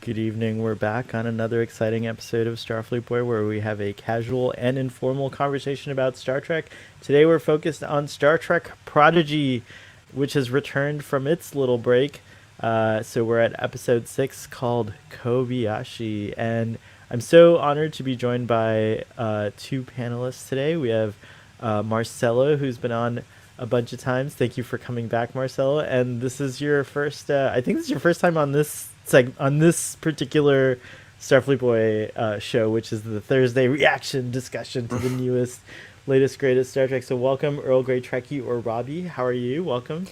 Good evening. We're back on another exciting episode of Starfleet Boy where we have a casual and informal conversation about Star Trek. Today we're focused on Star Trek Prodigy, which has returned from its little break. So we're at episode 6 called Kobayashi. And I'm so honored to be joined by two panelists today. We have Marcelo, who's been on a bunch of times. Thank you for coming back, Marcelo. And this is your first, I think this is your first time on this particular Starfleet Boy show, which is the Thursday reaction discussion to the newest, latest, greatest Star Trek. So welcome, Earl Grey Trekkie or Robbie. How are you? Welcome.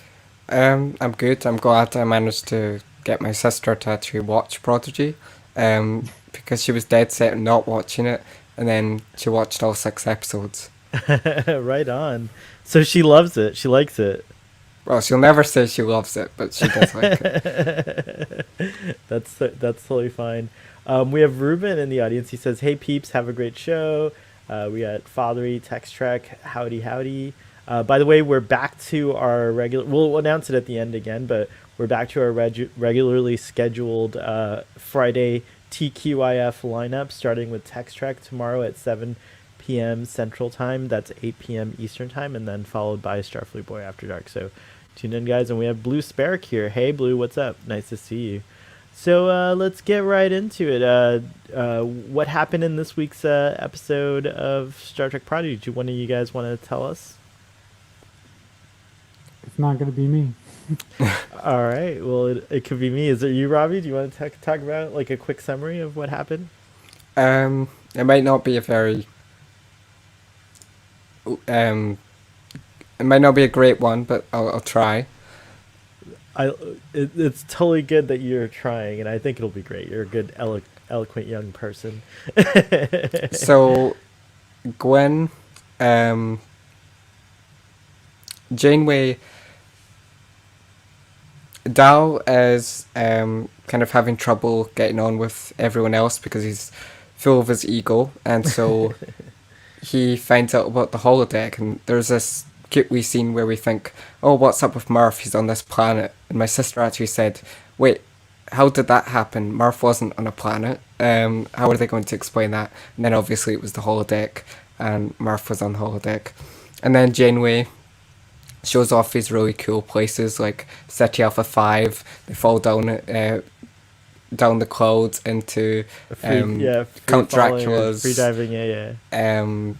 I'm good. I'm glad I managed to get my sister to actually watch Prodigy, because she was dead set on not watching it, and then she watched all 6 episodes. Right on. So she loves it. She likes it. Well, she'll never say she loves it, but she does like it. That's totally fine. We have Ruben in the audience. He says, "Hey peeps, have a great show." We got Fathery, Text Trek, howdy howdy. By the way, we're back to our regular. We'll announce it at the end again, but we're back to our regularly scheduled Friday TQIF lineup, starting with Text Trek tomorrow at 7 p.m. Central Time. That's 8 p.m. Eastern Time, and then followed by Starfleet Boy After Dark. So tune in, guys. And we have Blue Sparrow here. Hey, Blue, what's up? Nice to see you. So let's get right into it. What happened in this week's episode of Star Trek Prodigy? Do one of you guys want to tell us? It's not going to be me. All right. Well, it could be me. Is it you, Robbie? Do you want to talk about like a quick summary of what happened? It might not be a very it might not be a great one, but I'll try. It's totally good that you're trying, and I think it'll be great. You're a good, eloquent young person. So, Gwen, Janeway, Dal is kind of having trouble getting on with everyone else because he's full of his ego, and so he finds out about the holodeck, and there's this cute wee scene where we think, oh, what's up with Murph? He's on this planet. And my sister actually said, wait, how did that happen? Murph wasn't on a planet. How are they going to explain that? And then obviously it was the holodeck, and Murph was on the holodeck. And then Janeway shows off these really cool places like City Alpha 5. They fall down down the clouds into Free Count falling or Dracula's free diving, yeah. and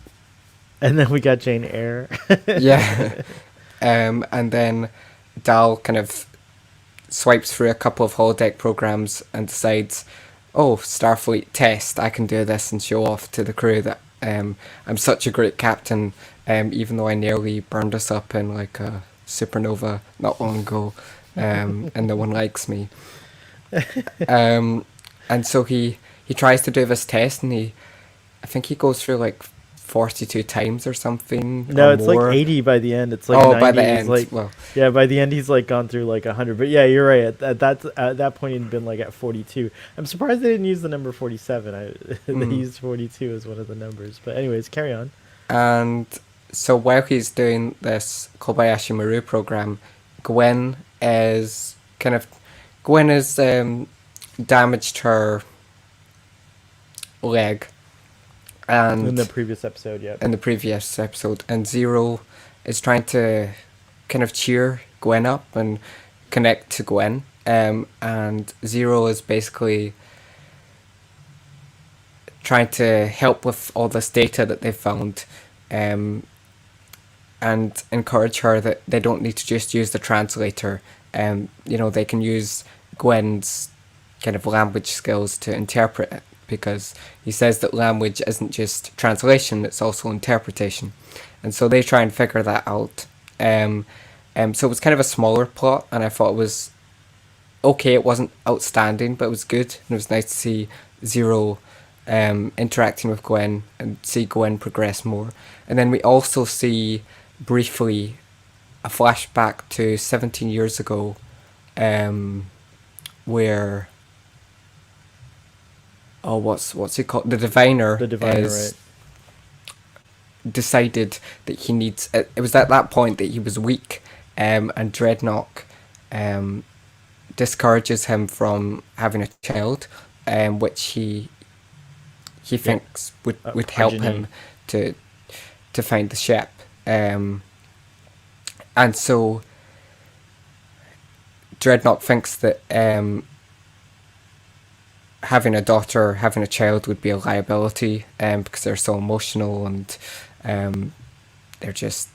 then we got Jane Eyre. yeah. And then Dal kind of swipes through a couple of holodeck programs and decides, oh, Starfleet test, I can do this and show off to the crew that I'm such a great captain, even though I nearly burned us up in like a supernova not long ago, and no one likes me. And so he tries to do this test, and I think he goes through like 42 times or something. No, or it's more. like 80 by the end. It's like 90. By the He's end. like, well, yeah, by the end he's like gone through like 100. But yeah, you're right. At that point he'd been like at 42. I'm surprised they didn't use the number 47. They used 42 as one of the numbers. But anyways, carry on. And so while he's doing this Kobayashi Maru program, Gwen is damaged her leg. And In the previous episode, yeah. in the previous episode, and Zero is trying to kind of cheer Gwen up and connect to Gwen, and Zero is basically trying to help with all this data that they've found, and encourage her that they don't need to just use the translator. They can use Gwen's kind of language skills to interpret it, because he says that language isn't just translation, it's also interpretation. And so they try and figure that out. So it was kind of a smaller plot, and I thought it was okay. It wasn't outstanding, but it was good. And it was nice to see Zero interacting with Gwen and see Gwen progress more. And then we also see briefly a flashback to 17 years ago, where what's it called? The diviner Right. decided that he needs. It was at that point that he was weak, and Dreadnought discourages him from having a child which he Yeah. thinks would help Progeny. him to find the ship. And so Dreadnought thinks that having a daughter, having a child would be a liability, because they're so emotional and they're just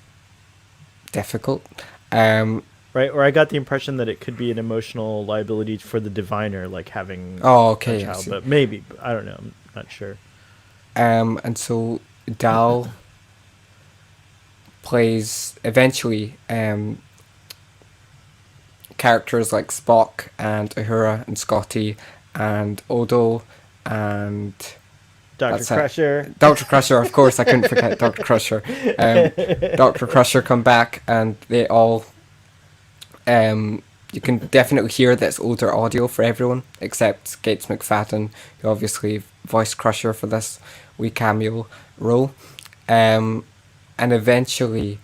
difficult. Right, or I got the impression that it could be an emotional liability for the diviner, like having Oh, a okay, I child, see. but maybe I don't know. I'm not sure. And so Dal plays eventually characters like Spock and Uhura and Scotty and Odo and Doctor that's it. Crusher. Dr. Crusher, of course, I couldn't forget Dr. Crusher. Dr. Crusher come back and they all you can definitely hear that it's older audio for everyone except Gates McFadden, who obviously voiced Crusher for this wee cameo role. And eventually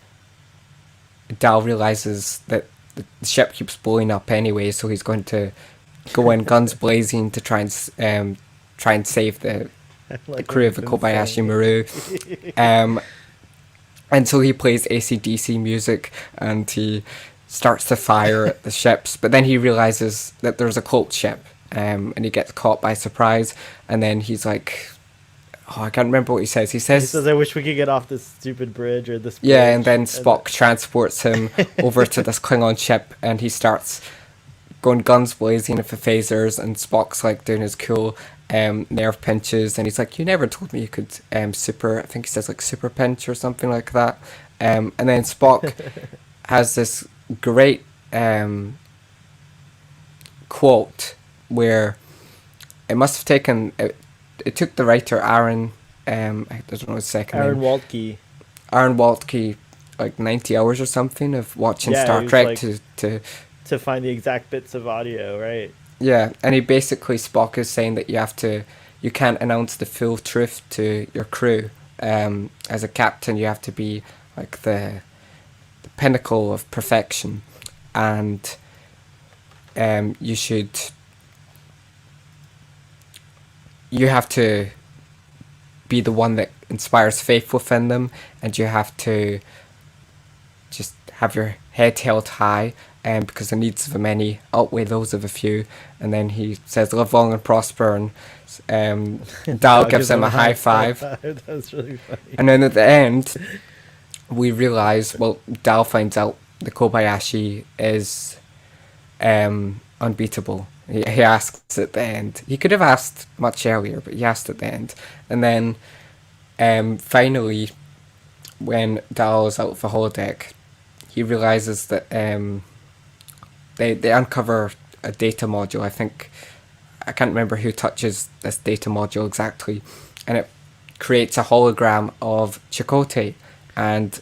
Dal realizes that the ship keeps blowing up anyway, so he's going to go in guns blazing to try and save the Like crew what of the you've been Kobayashi saying. Maru. And so he plays AC/DC music and he starts to fire at the ships, but then he realizes that there's a cult ship, and he gets caught by surprise, and then he's like, oh, I can't remember what he says. He He says, says, "I wish we could get off this stupid bridge or this." yeah, and bridge," then Spock transports him over to this Klingon ship, and he starts going guns blazing with the phasers, and Spock's like doing his cool nerve pinches, and he's like, "You never told me you could super." I think he says like super pinch or something like that. And then Spock has this great quote where it must have taken it took the writer Aaron I don't know his second Aaron name, Waltke. Aaron Waltke, like 90 hours or something of watching Yeah, Star he was Trek like- to To find the exact bits of audio, right? yeah, and he basically, Spock is saying that you can't announce the full truth to your crew. As a captain, you have to be like the pinnacle of perfection, and you have to be the one that inspires faith within them, and you have to just have your head held high, because the needs of the many outweigh those of the few. And then he says, "Live long and prosper," and Dal gives him a high five. That was really funny. And then at the end, we realize, well, Dal finds out the Kobayashi is unbeatable. He asks at the end. He could have asked much earlier, but he asked at the end. And then finally, when Dal is out of the holodeck, he realizes that they uncover a data module. I can't remember who touches this data module exactly, and it creates a hologram of Chakotay. And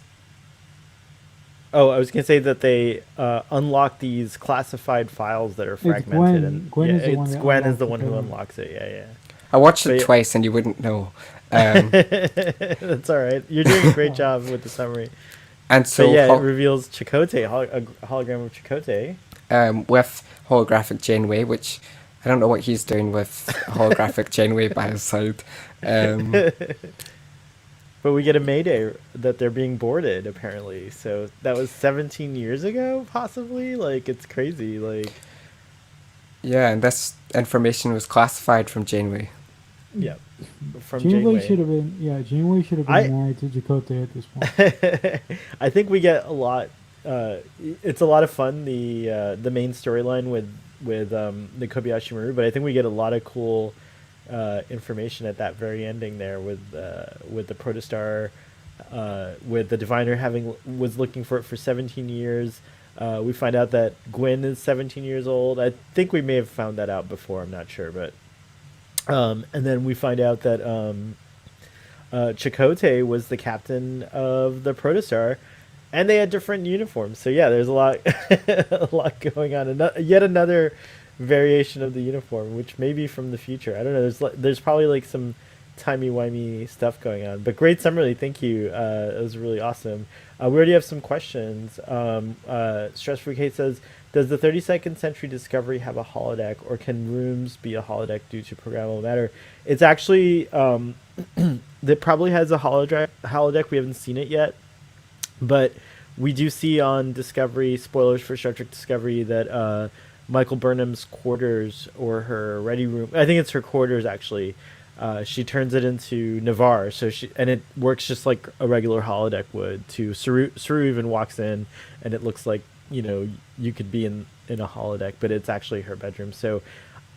Oh, I was gonna say that they unlock these classified files that are fragmented, and Gwen is the one it's that Gwen is unlocks the the one who program. unlocks it. Yeah, I watched it But- twice, and you wouldn't know. That's all right. You're doing a great job with the summary. And So so yeah, it reveals Chakotay, a hologram of Chakotay. with holographic Janeway, which I don't know what he's doing with holographic Janeway by his side. But we get a mayday that they're being boarded, apparently. So that was 17 years ago, possibly? Like, it's crazy. Like, Yeah, and this information was classified from Janeway. yeah. From Janeway Janeway. should have been Janeway should have been I- married to Chakotay at this point. I think we get a lot. It's a lot of fun. The main storyline with the Kobayashi Maru, but I think we get a lot of cool information at that very ending there with the protostar, with the diviner was looking for it for 17 years. We find out that Gwen is 17 years old. I think we may have found that out before. I'm not sure, but and then we find out that Chakotay was the captain of the protostar, and they had different uniforms. So yeah, there's a lot a lot going on. Yet another variation of the uniform, which may be from the future. I don't know. There's probably like some timey-wimey stuff going on. But great summary, thank you. It was really awesome. We already have some questions. Stress Free Kate says, does the 32nd Century Discovery have a holodeck, or can rooms be a holodeck due to programmable matter? It's actually, that probably has a holodeck. We haven't seen it yet. But we do see on Discovery, spoilers for Star Trek Discovery, that Michael Burnham's quarters, or her ready room, I think it's her quarters actually, she turns it into Navarre, and it works just like a regular holodeck would. To Saru even walks in, and it looks like, you could be in a holodeck, but it's actually her bedroom. So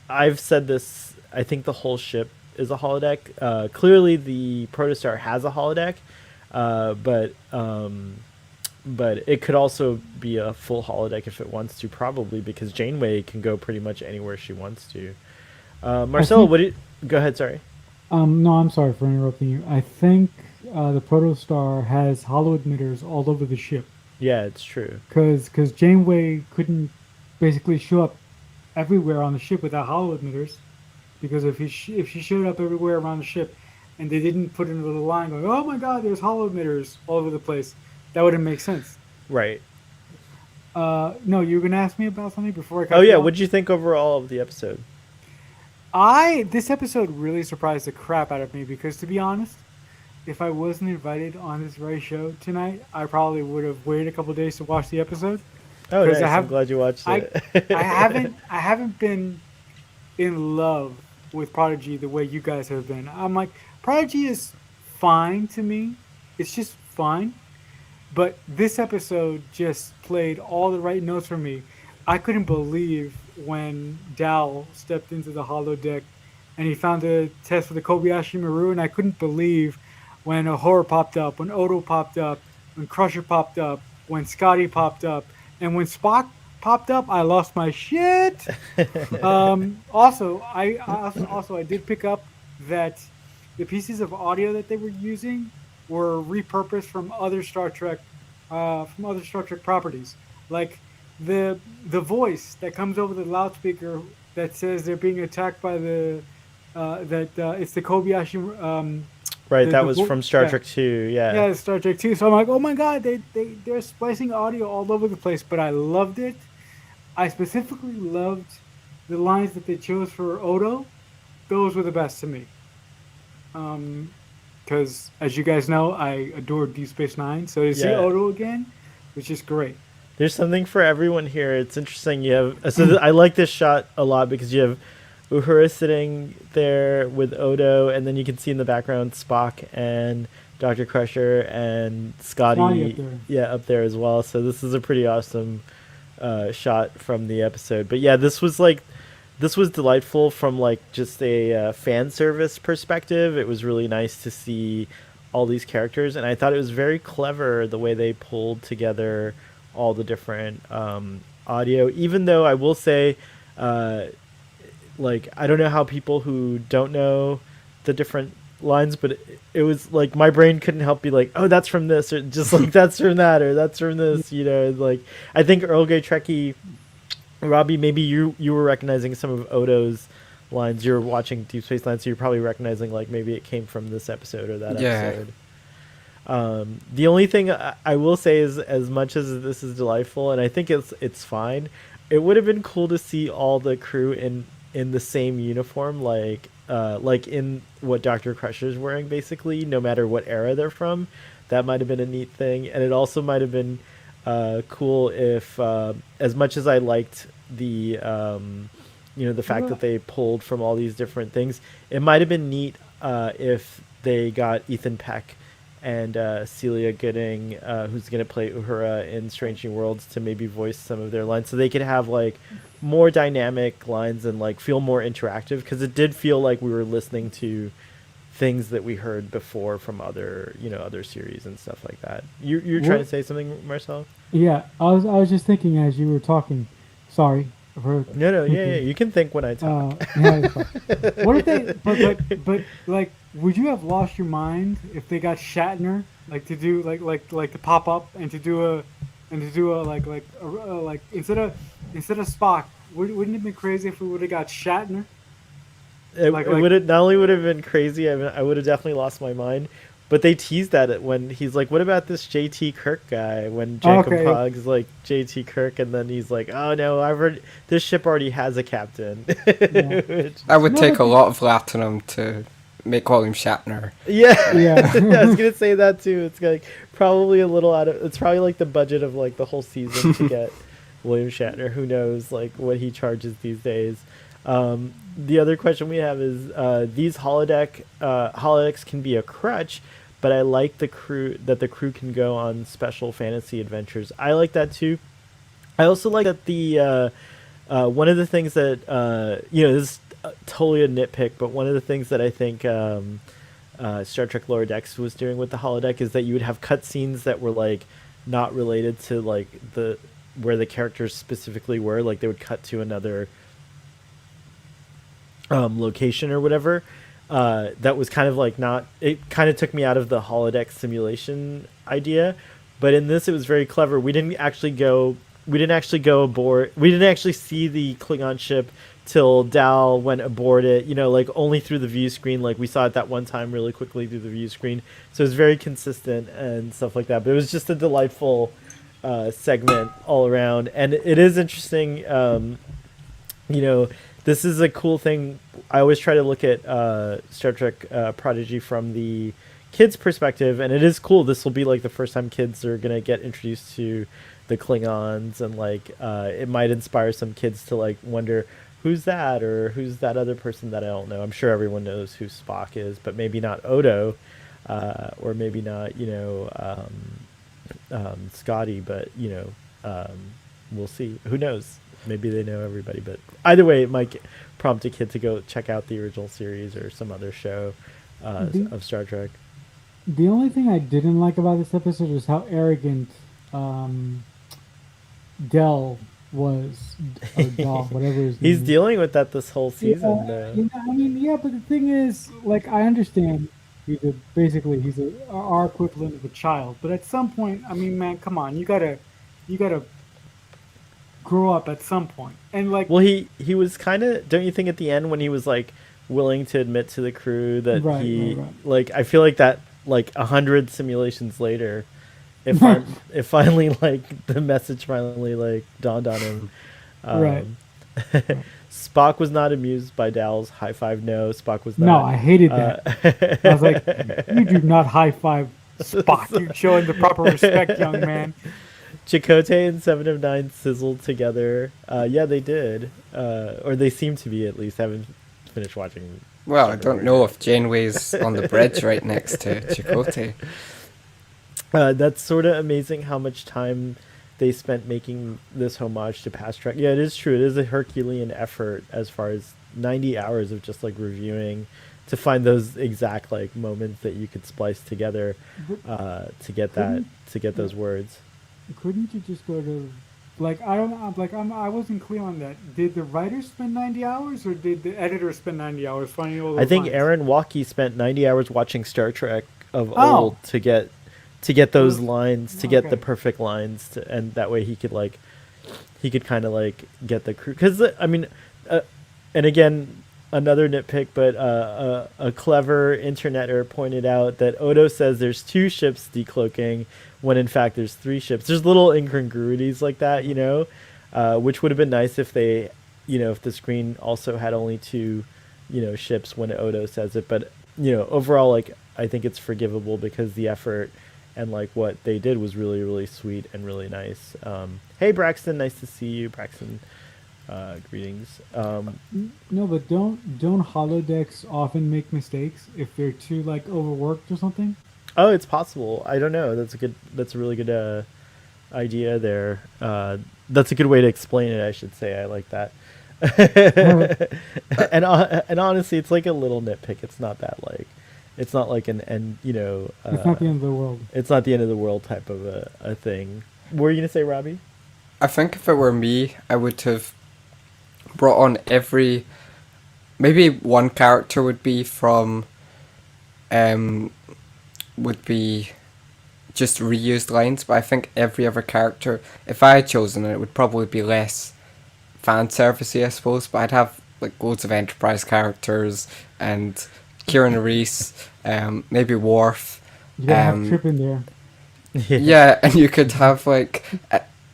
I've said this, I think the whole ship is a holodeck. Clearly the Protostar has a holodeck, but it could also be a full holodeck if it wants to, probably because Janeway can go pretty much anywhere she wants to. Marcelo, go ahead, sorry. No, I'm sorry for interrupting you. I think the Protostar has holo emitters all over the ship. Yeah, it's true. Because Janeway couldn't basically show up everywhere on the ship without holo emitters. Because if she showed up everywhere around the ship, and they didn't put in a little line going, "Oh my God, there's holo emitters all over the place," that wouldn't make sense. Right. No, you were gonna ask me about something before I cut Oh you yeah, off? what did you think overall of the episode? This episode really surprised the crap out of me because, to be honest, if I wasn't invited on this very show tonight, I probably would have waited a couple days to watch the episode. Oh, nice. I'm glad you watched it. I haven't been in love with Prodigy the way you guys have been. I'm like, Prodigy is fine to me. It's just fine. But this episode just played all the right notes for me. I couldn't believe when Dal stepped into the holodeck and he found the test for the Kobayashi Maru, and I couldn't believe when Uhura popped up, when Odo popped up, when Crusher popped up, when Scotty popped up, and when Spock popped up, I lost my shit. Also, I did pick up that the pieces of audio that they were using were repurposed from other Star Trek properties, like the voice that comes over the loudspeaker that says they're being attacked by it's the Kobayashi. Right, that was from Star Trek 2, yeah. Yeah, Star Trek 2. So I'm like, oh my God, they're splicing audio all over the place, but I loved it. I specifically loved the lines that they chose for Odo. Those were the best to me. Because, as you guys know, I adored Deep Space Nine, so to see Odo again was just great. There's something for everyone here. It's interesting. You have I like this shot a lot because you have Uhura sitting there with Odo, and then you can see in the background Spock and Dr. Crusher and Scotty up there as well. So this is a pretty awesome shot from the episode. But yeah, this was delightful from like just a fan service perspective. It was really nice to see all these characters, and I thought it was very clever the way they pulled together all the different audio. Even though I will say, like, I don't know how people who don't know the different lines, but it was like my brain couldn't help be like, oh, that's from this, or just like that's from that, or that's from this. Like I think Earl Grey Trekkie, Robbie, maybe you were recognizing some of Odo's lines. You're watching Deep Space Nine, so you're probably recognizing like maybe it came from this episode or that episode. The only thing I will say is, as much as this is delightful, and I think it's fine, it would have been cool to see all the crew in the same uniform, like in what Dr. Crusher's wearing, basically, no matter what era they're from. That might have been a neat thing, and it also might have been cool if, as much as I liked the the fact that they pulled from all these different things, it might have been neat if they got Ethan Peck and Celia Gooding, who's going to play Uhura in Strange New Worlds, to maybe voice some of their lines, so they could have like more dynamic lines and like feel more interactive, because it did feel like we were listening to things that we heard before from other series and stuff like that. You're trying to say something, Marcel? Yeah, I was just thinking as you were talking. Sorry. No, yeah, you can think when I talk. What if they? But like, would you have lost your mind if they got Shatner like to do like to pop up and to do a like instead of Spock? Wouldn't it be crazy if we would have got Shatner? It, Like it like would have not only would have been crazy. I mean, I would have definitely lost my mind. But they teased at it when he's like, "What about this JT Kirk guy?" When Jankum okay, Pog's like JT Kirk, and then he's like, "Oh no, I've heard this ship already has a captain." yeah. Which, I would No, take but a lot of latinum to make William Shatner. yeah, yeah. I was gonna say that too. It's like probably a little out of. It's probably like the budget of like the whole season to get William Shatner. Who knows like what he charges these days. The other question we have is these holodecks can be a crutch, but I like the crew can go on special fantasy adventures. I like that too. I also like that the one of the things that this is totally a nitpick, but one of the things that I think Star Trek Lower Decks was doing with the holodeck is that you would have cutscenes that were like not related to like the where the characters specifically were. Like they would cut to another location or whatever. That was kind of like not. It kind of took me out of the holodeck simulation idea, but in this it was very clever. We didn't actually go. We didn't actually go aboard. We didn't actually see the Klingon ship till Dal went aboard it. You know, like only through the view screen. Like we saw it that one time really quickly through the view screen. So it was very consistent and stuff like that. But it was just a delightful segment all around, and it is interesting. You know, this is a cool thing. I always try to look at Star Trek Prodigy from the kids' perspective, and it is cool. This will be like the first time kids are gonna get introduced to the Klingons, and like it might inspire some kids to like wonder who's that or who's that other person that I don't know. I'm sure everyone knows who Spock is, but maybe not Odo, or maybe not Scotty, but we'll see. Who knows? Maybe they know everybody, but either way, it might prompt a kid to go check out the original series or some other show The of Star Trek. the only thing I didn't like about this episode was how arrogant um, Dell was, or Dahl, whatever his He's name is. dealing with that this whole season, Yeah, though. I mean, yeah, but the thing is, like, I understand he's our equivalent of a child, but at some point, I mean, man, come on, you gotta grow up at some point, and like, Well, he was kind of. Don't you think at the end when he was like willing to admit to the crew that right. like I feel like that like 100 simulations later, Right, it finally like the message finally like dawned on him. right. Um, Spock was not amused by Dal's high five. No, Spock was No, not. I hated that. I was like, you do Uh, not high five Spock. You show him the proper respect, young man. Chakotay and Seven of Nine sizzled together. Yeah, they did, or they seem to be at least. I haven't finished watching. Well, I Star don't Trek. know if Janeway's on the bridge right next to Chakotay. That's sort of amazing how much time they spent making this homage to past Trek. Yeah, it is true. It is a Herculean effort as far as 90 hours of just like reviewing to find those exact like moments that you could splice together But to get couldn't those words. couldn't you just go to, like, I don't know, like, I wasn't clear on that. Did the writer spend 90 hours, or did the editor spend 90 hours finding all I those think lines? Aaron Walkie spent 90 hours watching Star Trek of Oh, old to get those those, lines, to get the okay. perfect lines, and that way he could kind of like get the crew. Because I mean, and again, another nitpick, but a clever interneter pointed out that Odo says there's two ships decloaking when in fact there's three ships. There's little incongruities like that, which would have been nice if they, if the screen also had only two, ships when Odo says it. But overall, like I think it's forgivable because the effort and like what they did was really really sweet and really nice. Hey Braxton, nice to see you, Braxton. Greetings. No, but don't holodecks often make mistakes if they're too like overworked or something? Oh, it's possible. I don't know. That's a really good idea there. That's a good way to explain it, I should say. I like that. And honestly, it's like a little nitpick. It's not like an end. It's not the end of the world. It's not the end of the world type of a thing. What were you gonna say, Robbie? I think if it were me, I would have brought on maybe one character would be from, would be just reused lines, but I think every other character, if I had chosen it, would probably be less fan servicey, I suppose, but I'd have like loads of Enterprise characters and Kieran Reese, maybe Worf. You gotta have Um, Trip in there. yeah, and you could have like,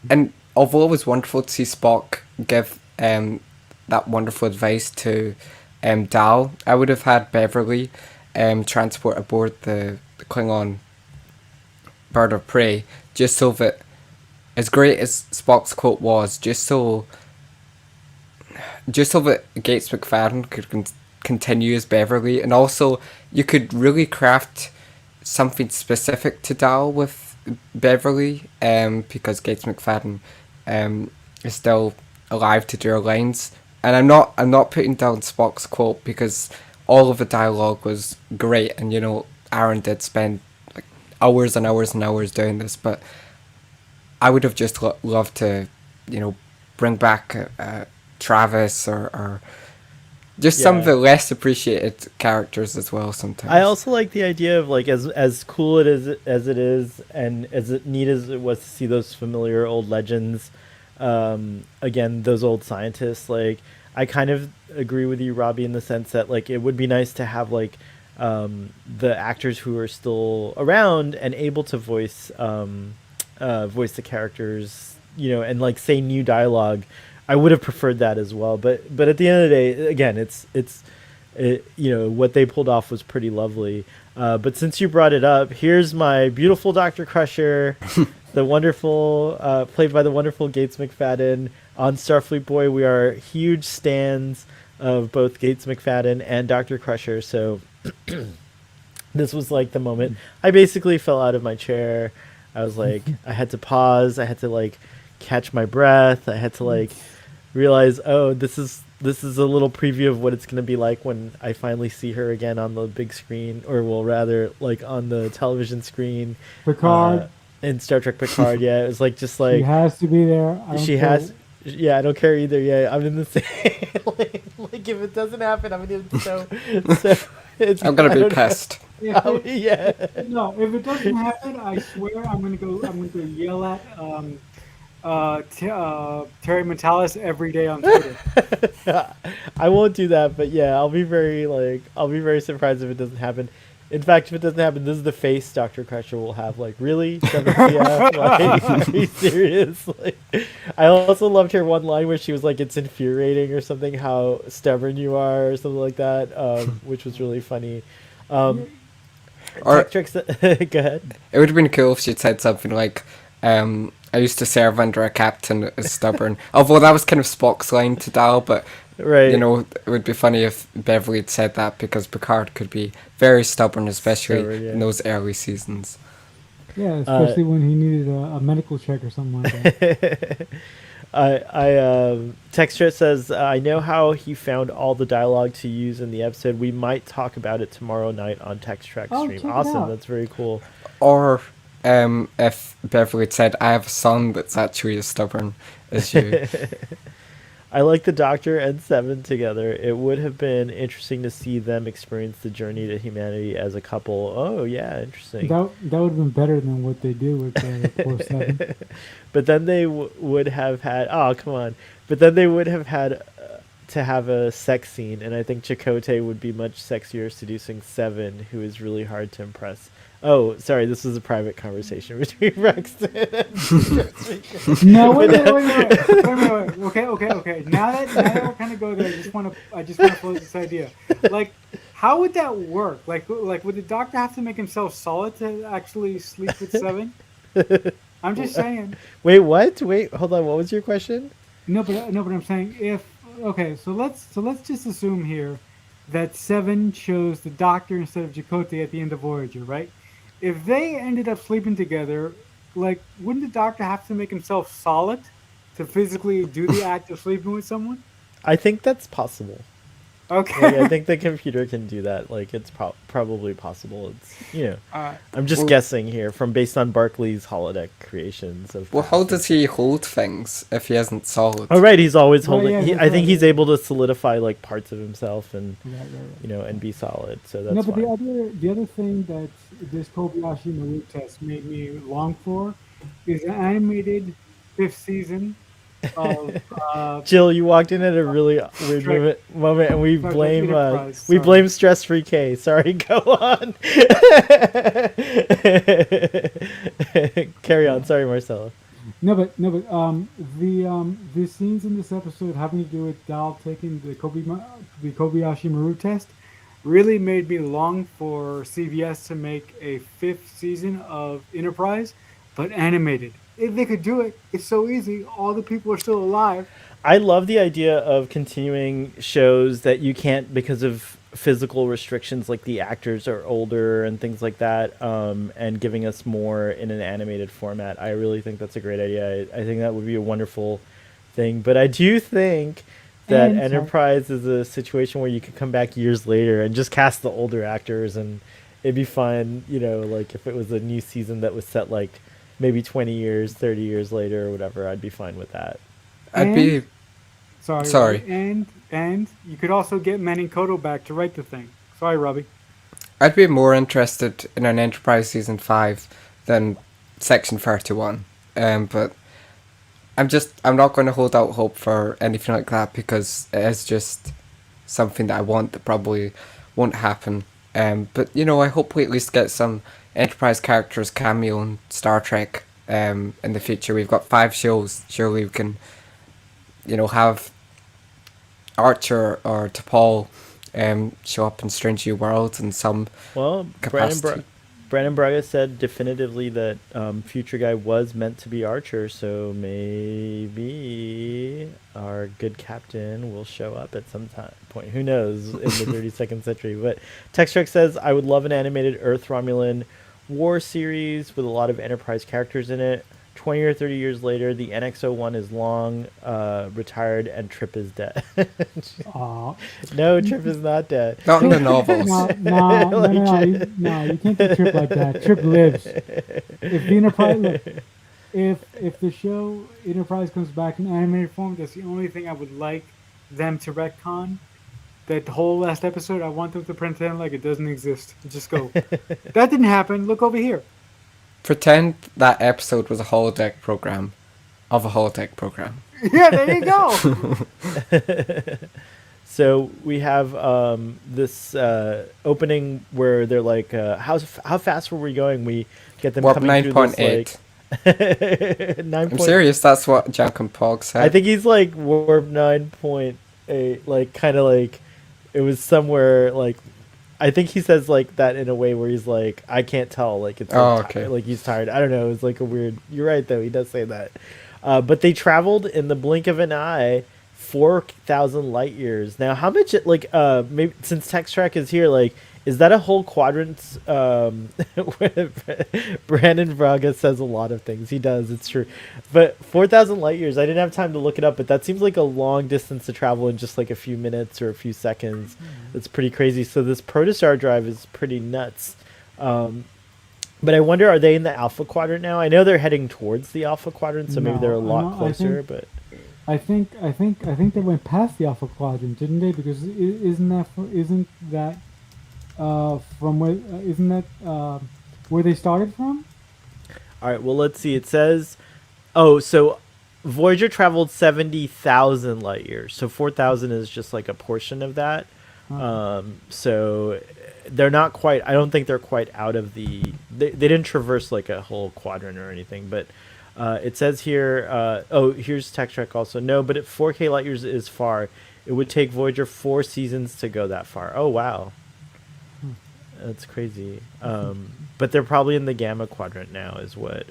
and although it was wonderful to see Spock give that wonderful advice to Dal, I would have had Beverly transport aboard the Klingon bird of prey, just so that, as great as Spock's quote was, just so that Gates McFadden could continue as Beverly, and also you could really craft something specific to Dal with Beverly, because Gates McFadden is still alive to do her lines. And I'm not putting down Spock's quote because all of the dialogue was great, and Aaron did spend like hours and hours and hours doing this, but I would have just loved to, bring back Travis or just some of Yeah. the less appreciated characters as well sometimes. I also like the idea of like as cool as it is, and as neat as it was to see those familiar old legends. Again, those old scientists. Like, I kind of agree with you, Robbie, in the sense that like it would be nice to have like the actors who are still around and able to voice the characters, and like say new dialogue. I would have preferred that as well, but at the end of the day, again, what they pulled off was pretty lovely. But since you brought it up, here's my beautiful Dr. Crusher, the wonderful, played by the wonderful Gates McFadden on Starfleet Boy. We are huge stans of both Gates McFadden and Dr. Crusher, so this was like the moment I basically fell out of my chair. I was like, I had to pause. I had to like catch my breath. I had to like realize, oh, this is a little preview of what it's going to be like when I finally see her again on the big screen, or well, rather like on the television screen. Picard. In Star Trek Picard. Yeah, it was like just like She has to be there. I don't she care. has. Yeah, I don't care either. Yeah, I'm in the same. like if it doesn't happen, I'm in the so. I'm gonna I be don't know. pissed. Yeah. No, if it doesn't happen, I swear I'm gonna go yell at Terry Metalis every day on Twitter. I won't do that, but yeah, I'll be very surprised if it doesn't happen. In fact, if it doesn't happen, this is the face Dr. Crusher will have. Like, really? 7CF? Like, are you serious? Like, I also loved her one line where she was like, "It's infuriating" or something, how stubborn you are, or something like that, which was really funny. Or Tech Tricks. Go ahead. it would have been cool if she'd said something like, "I used to serve under a captain as stubborn." Although that was kind of Spock's line to Dal, but Right. it would be funny if Beverly had said that, because Picard could be very stubborn, especially Stubborn, yeah. in those early seasons. Yeah, especially when he needed a medical check or something like that. Texture says, I know how he found all the dialogue to use in the episode. We might talk about it tomorrow night on Text Track Oh, stream. check it Awesome. out. That's very cool. Or if Beverly had said, "I have a son that's actually as stubborn as you." I like the Doctor and Seven together. It would have been interesting to see them experience the journey to humanity as a couple. Oh, yeah, interesting. That would have been better than what they do with Core 7. But then they would have had. Oh, come on. But then they would have had to have a sex scene, and I think Chakotay would be much sexier seducing Seven, who is really hard to impress. Oh, sorry, this was a private conversation between Braxton and No, wait. Okay. Now that we're kind of go there, I just want to pose this idea. Like, how would that work? Like, would the Doctor have to make himself solid to actually sleep with Seven? I'm just saying. Wait, what? Wait, hold on. What was your question? No, but I'm saying so let's just assume here that Seven chose the Doctor instead of Chakotay at the end of Voyager, right? If they ended up sleeping together, like, wouldn't the Doctor have to make himself solid to physically do the act of sleeping with someone? I think that's possible. Okay. Like, I think the computer can do that. Like, it's probably possible. It's I'm just guessing here based on Barclay's holodeck creations of. Well, how does he hold things if he isn't solid? Oh, right, he's always Oh, holding. yeah, that's I think right. he's able to solidify like parts of himself and Right. and be solid. So that's No, but fine. the other thing that this Kobayashi Maru test made me long for is an animated 5th season of Jill, you walked in at a really weird Trek, moment, and we Star Trek blame Enterprise. we Sorry. blame Stress Free K. Sorry, go on. Carry on. Sorry, Marcelo. The scenes in this episode having to do with Dal taking the Kobayashi Maru test really made me long for CBS to make a fifth season of Enterprise, but animated. If they could do it, it's so easy. All the people are still alive. I love the idea of continuing shows that you can't because of physical restrictions, like the actors are older and things like that, and giving us more in an animated format. I really think that's a great idea. I think that would be a wonderful thing. But I do think that And sorry, Enterprise is a situation where you could come back years later and just cast the older actors, and it'd be fun, like if it was a new season that was set like maybe 20 years, 30 years later or whatever, I'd be fine with that. I'd and be sorry, sorry. Robbie, and you could also get Manning Koto back to write the thing. Sorry, Robbie. I'd be more interested in an Enterprise season 5 than Section 31. But I'm not going to hold out hope for anything like that because it is just something that I want that probably won't happen. But I hope we at least get some Enterprise characters cameo in Star Trek. In the future, we've got 5 shows. Surely we can, have Archer or T'Pol show up in Strange New Worlds in some Well, capacity. Brandon Braga said definitively that Future Guy was meant to be Archer, so maybe our good captain will show up at some point. Who knows in the 32nd century? But Textrek says, I would love an animated Earth Romulan war series with a lot of Enterprise characters in it. 20 or 30 years later, the NX-01 is long retired and Trip is dead. Aw. No, Trip is not dead. Not in the novels. You can't do Trip like that. Trip lives. If the Enterprise, look, if the show Enterprise comes back in animated form, that's the only thing I would like them to retcon. That whole last episode, I want them to pretend like it doesn't exist. Just go. That didn't happen. Look over here. Pretend that episode was a holodeck program of a holodeck program. Yeah, there you go. So we have this opening where they're like, how fast were we going? We get them Warp coming through 9.8. this, like, 9. I'm serious, that's what Junk and Pog said. I think he's like warp 9.8, like kind of like it was somewhere like. I think he says like that in a way where he's like, I can't tell, like it's like, okay. like he's tired. I don't know. It's like a weird. You're right though. He does say that. But they traveled in the blink of an eye, 4,000 light years. Now, how much? Like, maybe since Text Track is here, like, is that a whole quadrant? Brandon Braga says a lot of things. He does. It's true. But 4,000 light years. I didn't have time to look it up, but that seems like a long distance to travel in just like a few minutes or a few seconds. It's pretty crazy. So this protostar drive is pretty nuts. But I wonder, are they in the Alpha Quadrant now? I know they're heading towards the Alpha Quadrant, so maybe No, they're a I lot don't- closer. But I think they went past the Alpha Quadrant, didn't they? Because isn't that from where isn't that where they started from? all right, well, let's see. It says, oh, so Voyager traveled 70,000 light years. So 4,000 is just like a portion of that. So they're not quite. I don't think they're quite out of the. They didn't traverse like a whole quadrant or anything, but. It says here, here's Tech Trek also. No, but at 4K light years is far. It would take Voyager 4 seasons to go that far. Oh, wow. That's crazy. But they're probably in the Gamma Quadrant now is what...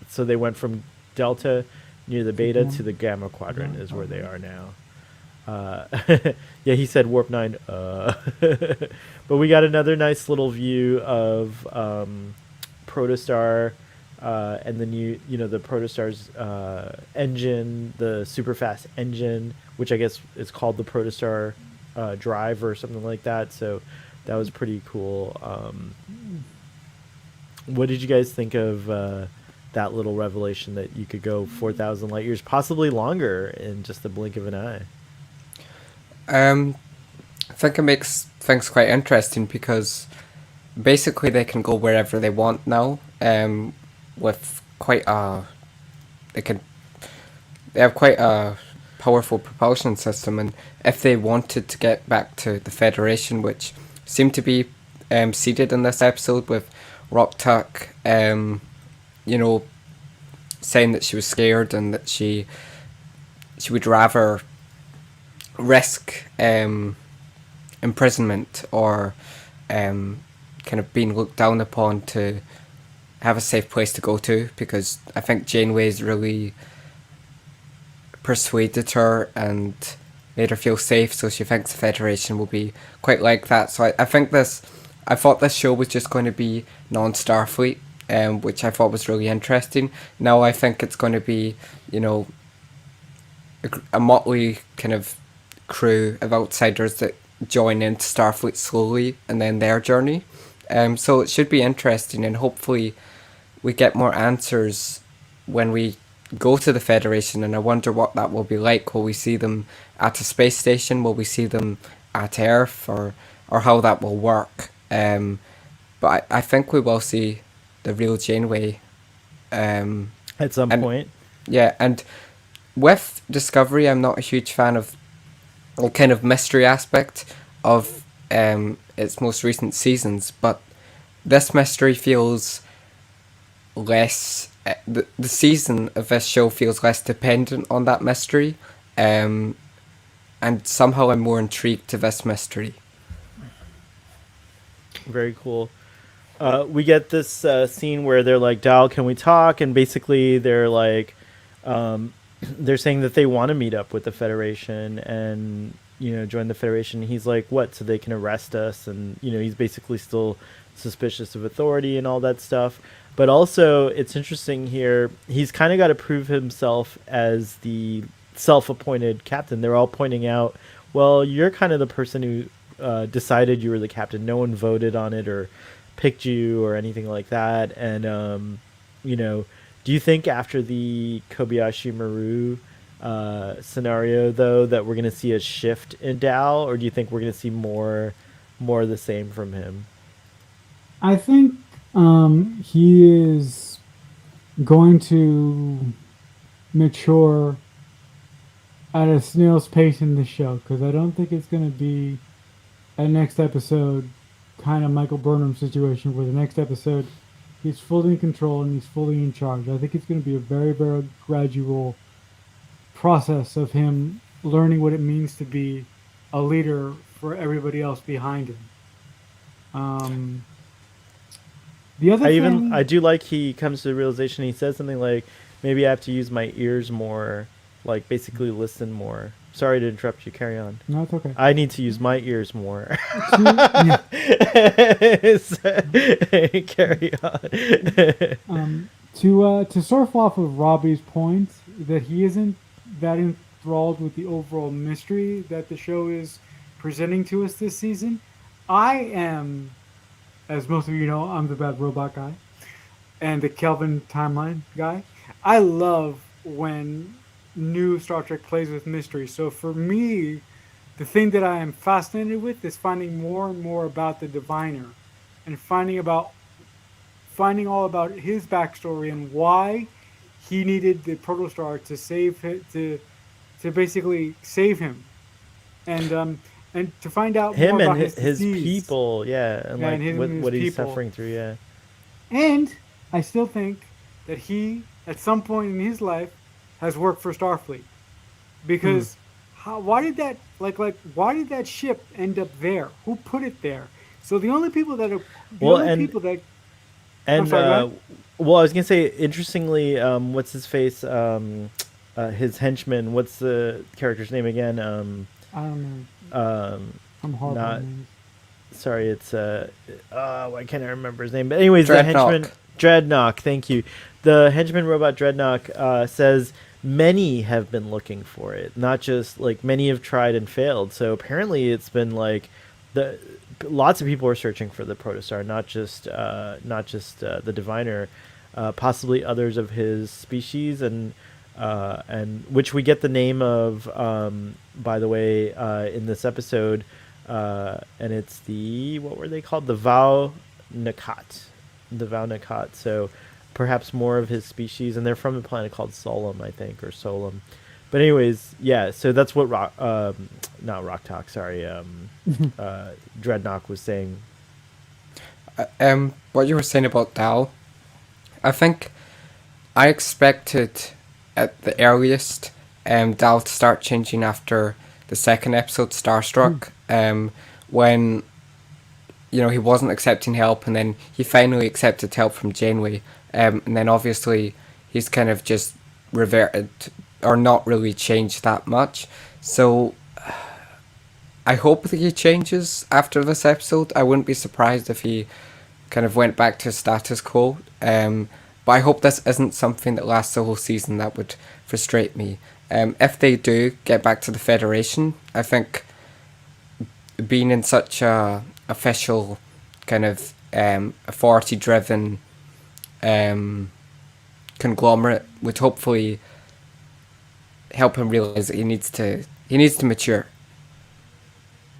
so they went from Delta near the Beta to the Gamma Quadrant is where they are now. Yeah, he said Warp 9. But we got another nice little view of... Protostar and the new, the Protostar's engine, the super fast engine, which I guess is called the Protostar drive or something like that. So that was pretty cool. What did you guys think of that little revelation that you could go 4,000 light years, possibly longer, in just the blink of an eye? I think it makes things quite interesting because basically they can go wherever they want now with quite a they can they have quite a powerful propulsion system, and if they wanted to get back to the Federation, which seemed to be seeded in this episode with Rock Tuck, you know, saying that she was scared and that she would rather risk imprisonment or kind of being looked down upon to have a safe place to go to, because I think Janeway's really persuaded her and made her feel safe, so she thinks the Federation will be quite like that. So I thought this show was just going to be non-Starfleet, which I thought was really interesting. Now I think it's going to be, you know, a motley kind of crew of outsiders that join into Starfleet slowly and then their journey. So it should be interesting, and hopefully we get more answers when we go to the Federation, and I wonder what that will be like. Will we see them at a space station? Will we see them at Earth, or how that will work? But I think we will see the real Janeway. At some point. Yeah, and with Discovery, I'm not a huge fan of the kind of mystery aspect of its most recent seasons, but this mystery feels less. The season of this show feels less dependent on that mystery, and somehow I'm more intrigued to this mystery. Very cool. We get this scene where they're like, Dal, can we talk? And basically they're like, they're saying that they want to meet up with the Federation and, you know, join the Federation. He's like, what? So they can arrest us? And, you know, he's basically still suspicious of authority and all that stuff. But also, it's interesting here, he's kind of got to prove himself as the self-appointed captain. They're all pointing out, well, you're kind of the person who decided you were the captain. No one voted on it or picked you or anything like that. And, you know, do you think after the Kobayashi Maru scenario, though, that we're going to see a shift in Dal, or do you think we're going to see more of the same from him? I think he is going to mature at a snail's pace in the show, because I don't think it's going to be a next episode kind of Michael Burnham situation where the next episode he's fully in control and he's fully in charge. I think it's going to be a very, very gradual process of him learning what it means to be a leader for everybody else behind him. The other thing, I do like he comes to the realization. He says something like, maybe I have to use my ears more, like basically listen more. Sorry to interrupt you. Carry on. no, it's okay. I need to use my ears more. Yeah. Carry on. To surf off of Robbie's point that he isn't that enthralled with the overall mystery that the show is presenting to us this season, I am, as most of you know, I'm the bad robot guy and the Kelvin timeline guy. I love when new Star Trek plays with mystery. So for me, the thing that I am fascinated with is finding more and more about the Diviner and finding all about his backstory and why he needed the protostar to save to basically save him, and to find out Him more and about his disease. people, yeah, and Yeah, like and him and his what he's people. suffering through, yeah. And I still think that he, at some point in his life, has worked for Starfleet, because why did that why did that ship end up there? Who put it there? So the only people that are people that And sorry, go ahead. well, I was gonna say, interestingly, what's his face? His henchman. What's the character's name again? I don't know. I'm horrible. Not. at names. Sorry, it's why can't I remember his name? But anyways, Dreadnought. the henchman Dreadnought. Thank you. The henchman robot Dreadnought says many have been looking for it, not just like many have tried and failed. So apparently, it's been like lots of people are searching for the protostar, not just the diviner, possibly others of his species, and which we get the name of, by the way, in this episode, and it's what were they called? The Vau Nakat. So perhaps more of his species, and they're from a planet called Solum, I think, or Solum. But anyways, yeah. So that's what not Rock Talk. Sorry, Dreadnought was saying. What you were saying about Dal, I think I expected at the earliest Dal to start changing after the second episode, Starstruck, when he wasn't accepting help, and then he finally accepted help from Janeway, and then obviously he's kind of just reverted or not really changed that much. So I hope that he changes after this episode. I wouldn't be surprised if he kind of went back to status quo. But I hope this isn't something that lasts the whole season. That would frustrate me. If they do get back to the Federation, I think being in such a official kind of authority-driven conglomerate would hopefully help him realize that he needs to mature.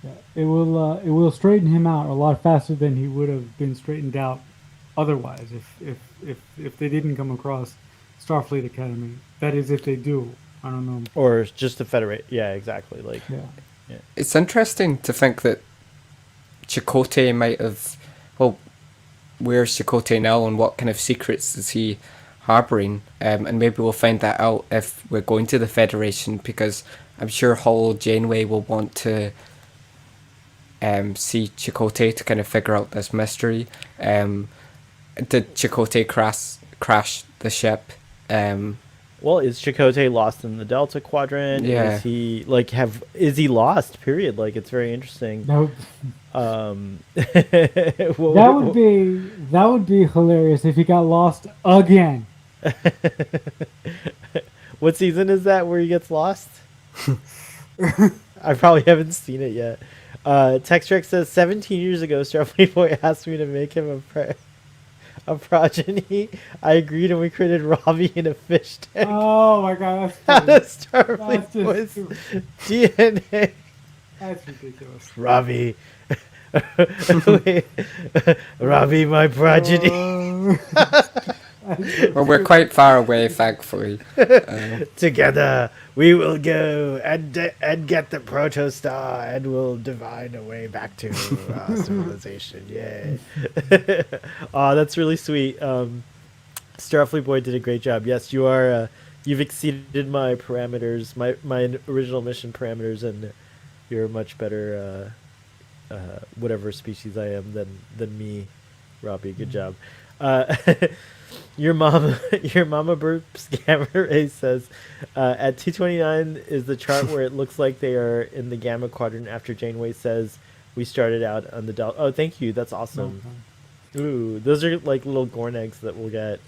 Yeah, it will straighten him out a lot faster than he would have been straightened out otherwise if they didn't come across Starfleet Academy. That is, if they do. I don't know. Or just the Federate. Yeah, exactly. Like, yeah. It's interesting to think that Chakotay might have. Well, where's Chakotay now, and what kind of secrets is he harboring? And maybe we'll find that out if we're going to the Federation, because I'm sure Holo Janeway will want to see Chakotay to kind of figure out this mystery. Did Chakotay crash the ship? well, is Chakotay lost in the Delta Quadrant? Yeah. Is he is he lost? Period. Like, it's very interesting. Nope. That would be hilarious if he got lost again. What season is that where he gets lost? I probably haven't seen it yet. Textrek says 17 years ago, Starfleet Boy asked me to make him a progeny. I agreed, and we created Robbie in a fish tank. Oh my god, Out that's of Starfleet Boy's DNA. That's ridiculous. Robbie. Wait. Robbie, my progeny. Well, we're quite far away, thankfully. Together we will go and get the protostar, and we'll divine a way back to civilization. Yay. Oh, that's really sweet. Starfleet Boy did a great job. Yes, you are. You've exceeded my parameters, my original mission parameters, and you're a much better whatever species I am than me, Robbie. Good job. Your mama burps gamma ray says at 229 is the chart where it looks like they are in the gamma quadrant after Janeway says we started out on the Delta. Oh, thank you. That's awesome. Ooh, those are like little Gorn eggs that we'll get.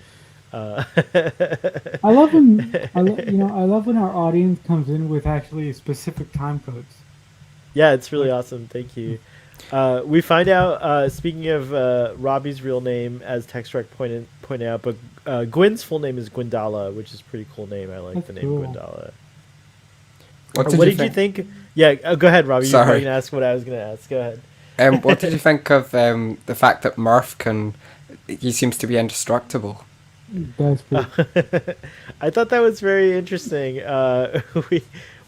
I love when I love when our audience comes in with actually specific time codes. Yeah, it's really awesome. Thank you. We find out, speaking of Robbie's real name, as Textrek pointed out, but Gwyn's full name is Gwendala, which is a pretty cool name. I like That's the name cool. Gwendala. What did you think? Yeah, go ahead, Robbie. You were going to ask what I was going to ask. Go ahead. What did you think of the fact that Murph he seems to be indestructible? That's pretty. I thought that was very interesting.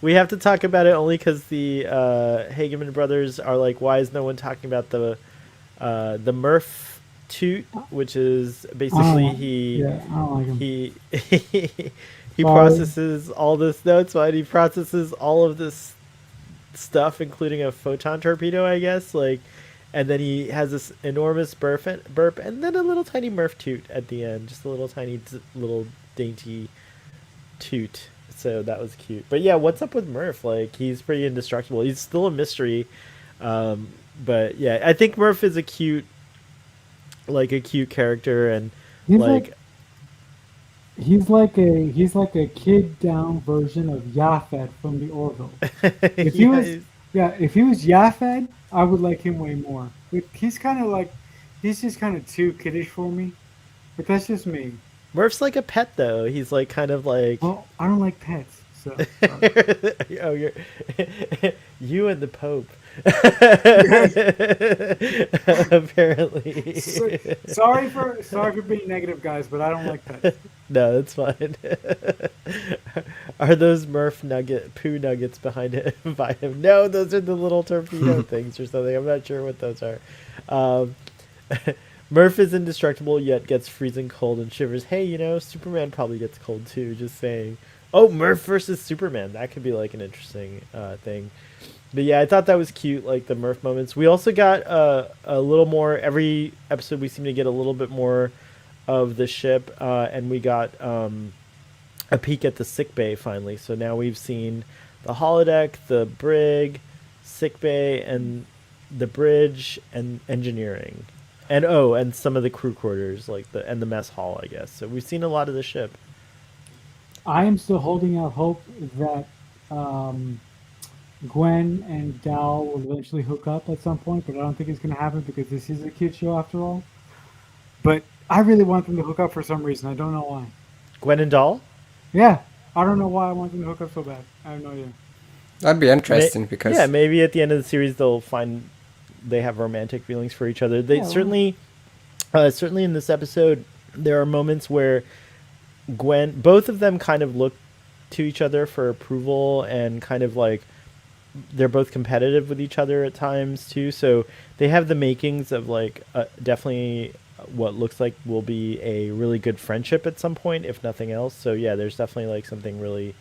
We have to talk about it only because the Hageman brothers are like, why is no one talking about the Murph toot, which is basically I don't like him. he processes all this. No, it's fine. He processes all of this stuff, including a photon torpedo, I guess. Like, and then he has this enormous burp, and then a little tiny Murph toot at the end, just a little tiny, little dainty toot. So that was cute. But yeah, what's up with Murph? Like, he's pretty indestructible. He's still a mystery. But yeah, I think Murph is a cute character, and he's like a kid down version of Yaphet from the Orville. If he was Yaphet, I would like him way more. But he's just kind of too kiddish for me. But that's just me. Murph's like a pet, though. He's like kind of like. Well, I don't like pets, So Oh, you're you and the Pope. Apparently. sorry for being negative, guys, but I don't like pets. No, that's fine. Are those poo nuggets behind him by him? No, those are the little torpedo things or something. I'm not sure what those are. Um, Murph is indestructible yet gets freezing cold and shivers. Hey, Superman probably gets cold too. Just saying. Oh, Murph versus Superman. That could be like an interesting thing. But yeah, I thought that was cute, like the Murph moments. We also got a little more. Every episode, we seem to get a little bit more of the ship, and we got a peek at the sick bay finally. So now we've seen the holodeck, the brig, sick bay, and the bridge and engineering, and some of the crew quarters, like the mess hall, I guess. So we've seen a lot of the ship. I am still holding out hope that um, Gwen and Dal will eventually hook up at some point, but I don't think it's going to happen because this is a kid show after all. But I really want them to hook up for some reason. I don't know why. Gwen and Doll. Yeah, I don't know why I want them to hook up so bad. I have no idea. That'd be interesting because Yeah, maybe at the end of the series they'll find they have romantic feelings for each other. They Yeah, certainly in this episode there are moments where both of them kind of look to each other for approval and kind of like they're both competitive with each other at times too. So they have the makings of like definitely what looks like will be a really good friendship at some point, if nothing else. So yeah, there's definitely like something really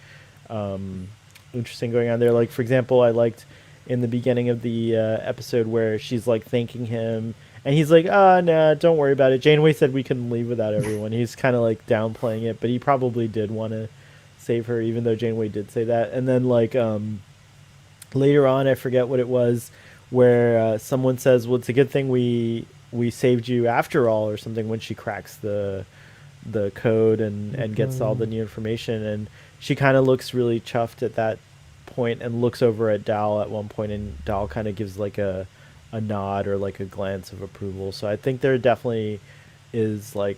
interesting going on there. Like for example, I liked in the beginning of the episode where she's like thanking him and he's like, nah, don't worry about it. Janeway said we couldn't leave without everyone. He's kind of like downplaying it, but he probably did want to save her, even though Janeway did say that. And then like later on, I forget what it was, where someone says, well, it's a good thing we saved you after all, or something, when she cracks the code and gets all the new information. And she kind of looks really chuffed at that point and looks over at Dal at one point, and Dal kind of gives like a nod or like a glance of approval. So I think there definitely is like,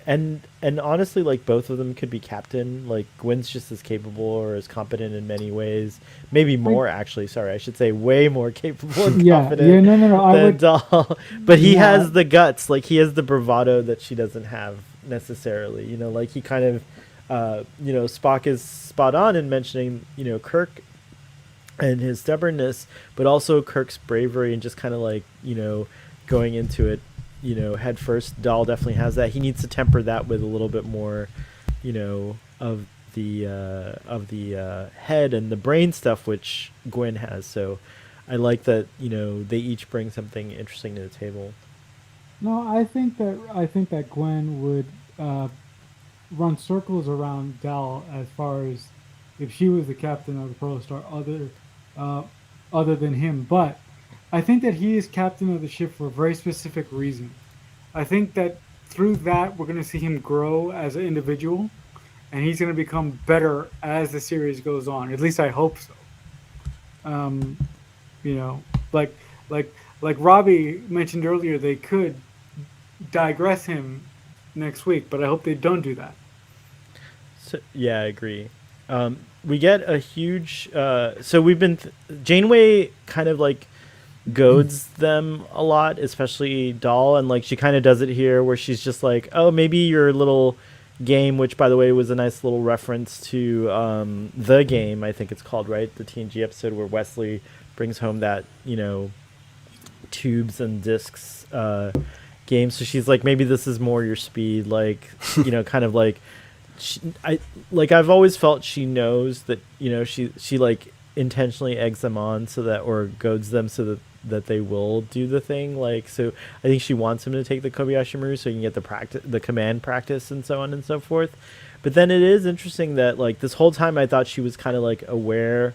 and honestly, like both of them could be captain. Like Gwen's just as capable or as competent in many ways, maybe more actually. Sorry, I should say way more capable and competent no. than Dahl. But he has the guts, like he has the bravado that she doesn't have necessarily. Like he kind of, Spock is spot on in mentioning, Kirk and his stubbornness, but also Kirk's bravery and just kind of like, going into it, head first. Dahl definitely has that. He needs to temper that with a little bit more, of the head and the brain stuff, which Gwen has. So I like that, they each bring something interesting to the table. No, I think that Gwen would run circles around Dal as far as if she was the captain of the Pearl Star, other than him. But I think that he is captain of the ship for a very specific reason. I think that through that we're going to see him grow as an individual, and he's going to become better as the series goes on. At least I hope so. Um, you know, like like Robbie mentioned earlier, they could digress him next week, but I hope they don't do that. So, yeah, I agree. We get a huge. So we've been. Janeway kind of like goads them a lot, especially Dahl, and like she kind of does it here where she's just like, oh, maybe your little game, which by the way was a nice little reference to the game, I think it's called, right? The TNG episode where Wesley brings home that, tubes and discs game. So she's like, maybe this is more your speed, like, kind of like, I've always felt she knows that, she like intentionally eggs them on so that, or goads them so that they will do the thing. Like, so I think she wants him to take the Kobayashi Maru so he can get the command practice and so on and so forth. But then it is interesting that like this whole time I thought she was kind of like aware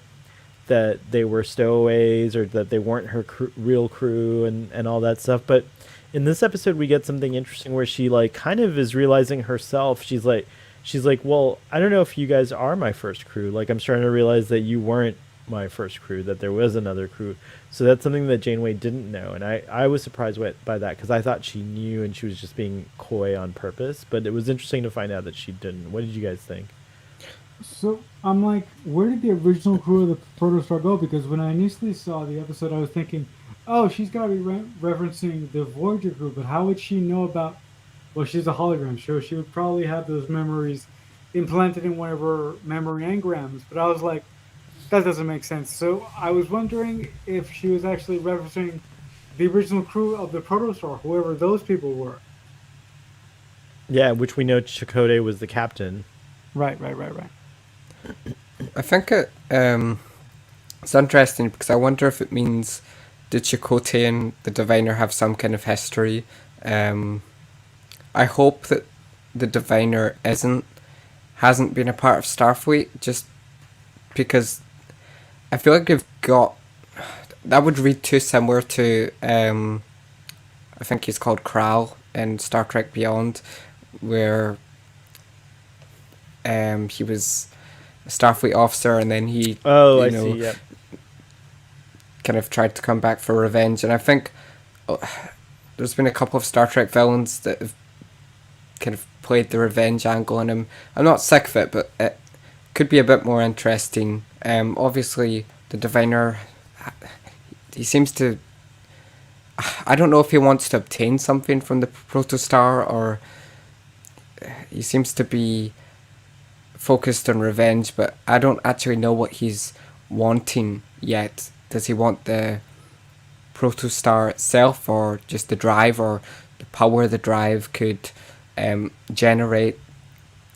that they were stowaways or that they weren't her real crew and all that stuff. But in this episode, we get something interesting where she like kind of is realizing herself. She's like, well, I don't know if you guys are my first crew. Like, I'm starting to realize that you weren't my first crew, that there was another crew. So that's something that Janeway didn't know. And I was surprised by that because I thought she knew and she was just being coy on purpose. But it was interesting to find out that she didn't. What did you guys think? So I'm like, where did the original crew of the Protostar go? Because when I initially saw the episode, I was thinking, oh, she's got to be referencing the Voyager crew, but how would she know about? Well, she's a hologram, so she would probably have those memories implanted in one of her memory engrams. But I was like, that doesn't make sense. So I was wondering if she was actually referencing the original crew of the Protostar, whoever those people were. Yeah, which we know Chakotay was the captain. Right, right, right, right. I think it's interesting because I wonder if it means did Chakotay and the Diviner have some kind of history. Um, I hope that the Diviner hasn't been a part of Starfleet just because I feel like they've got that would read too similar to I think he's called Kral in Star Trek Beyond, where he was a Starfleet officer and then he Oh, you I know see. Yep. kind of tried to come back for revenge. And I think uh, there's been a couple of Star Trek villains that have kind of played the revenge angle on him. I'm not sick of it, but it could be a bit more interesting. Obviously, the Diviner, he seems to. I don't know if he wants to obtain something from the Protostar or he seems to be focused on revenge, but I don't actually know what he's wanting yet. Does he want the Protostar itself, or just the drive, or the power the drive could generate?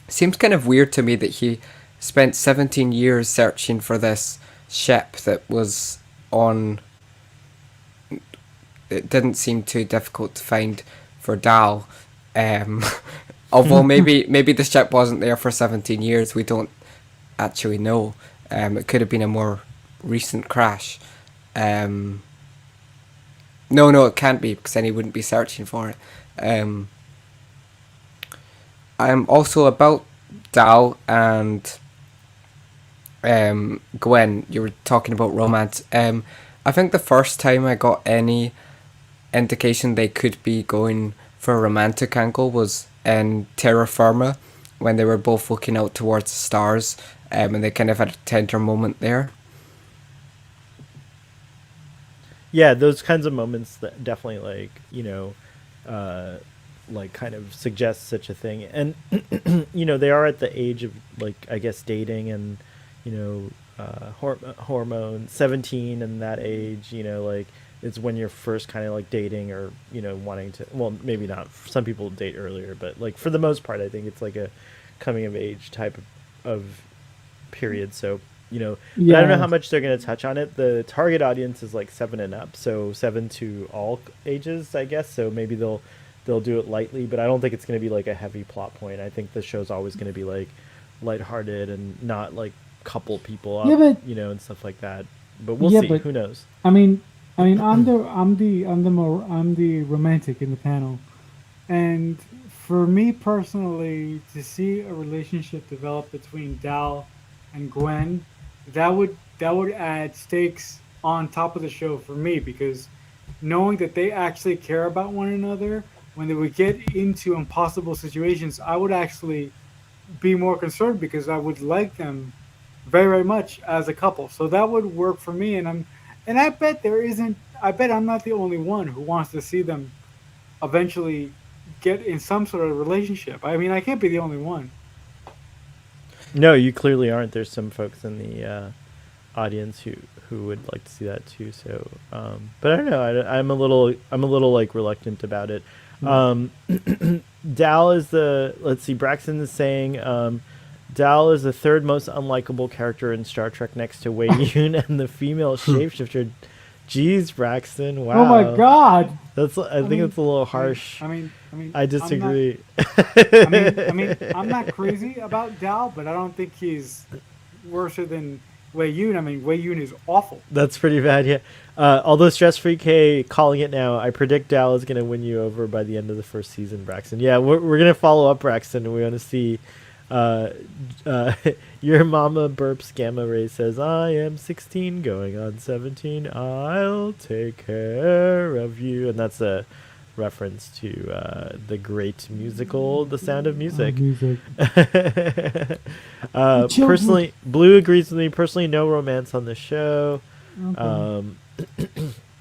Seems kind of weird to me that he spent 17 years searching for this ship that was on. It didn't seem too difficult to find for Dal. Um, although maybe the ship wasn't there for 17 years, we don't actually know. It could have been a more recent crash. No, it can't be because then he wouldn't be searching for it. Um, I'm also about Dal and Gwen. You were talking about romance. I think the first time I got any indication they could be going for a romantic angle was in Terra Firma when they were both looking out towards the stars, and they kind of had a tender moment there. Yeah, those kinds of moments that definitely uh, like kind of suggest such a thing. And they are at the age of like I guess dating and you know hormone 17 and that age. Like it's when you're first kind of like dating or wanting to. Well, maybe not. Some people date earlier, but like for the most part, I think it's like a coming of age type of period. So but I don't know how Yeah, much they're going to touch on it. The target audience is like 7 and up, so 7 to all ages, I guess. So maybe they'll do it lightly, but I don't think it's going to be like a heavy plot point. I think the show's always going to be like lighthearted and not like couple people yeah, up, but and stuff like that. But we'll yeah, see. but Who knows? I mean, I'm the romantic in the panel, and for me personally, to see a relationship develop between Dal and Gwen, that would add stakes on top of the show for me because knowing that they actually care about one another when they would get into impossible situations, I would actually be more concerned because I would like them very, very much as a couple. So that would work for me, and I bet there isn't. I bet I'm not the only one who wants to see them eventually get in some sort of relationship. I mean, I can't be the only one. No, you clearly aren't. There's some folks in the audience who would like to see that too. So, but I don't know. I'm a little like reluctant about it. Right. Um, Dal is the let's see. Braxton is saying Dal is the third most unlikable character in Star Trek next to Wei Yun and the female shapeshifter. Jeez, Braxton! Oh my Wow, God. I I think mean, it's a little I mean, harsh. I mean, I mean, I I'm not. disagree. I'm not crazy about Dal, but I don't think he's worse than Wei Yun. I mean, Wei Yun is awful. That's pretty bad, yeah. Although Stress Free K calling it now, I predict Dal is going to win you over by the end of the first season, Braxton. Yeah, we're going to follow up, Braxton. We want to see. Uh, uh, your mama burps gamma ray says, I am 16 going on 17. I'll take care of you. And that's reference to the great musical The Sound of Music. Music. Personally, Blue agrees with me. Personally, no romance on the show. Okay.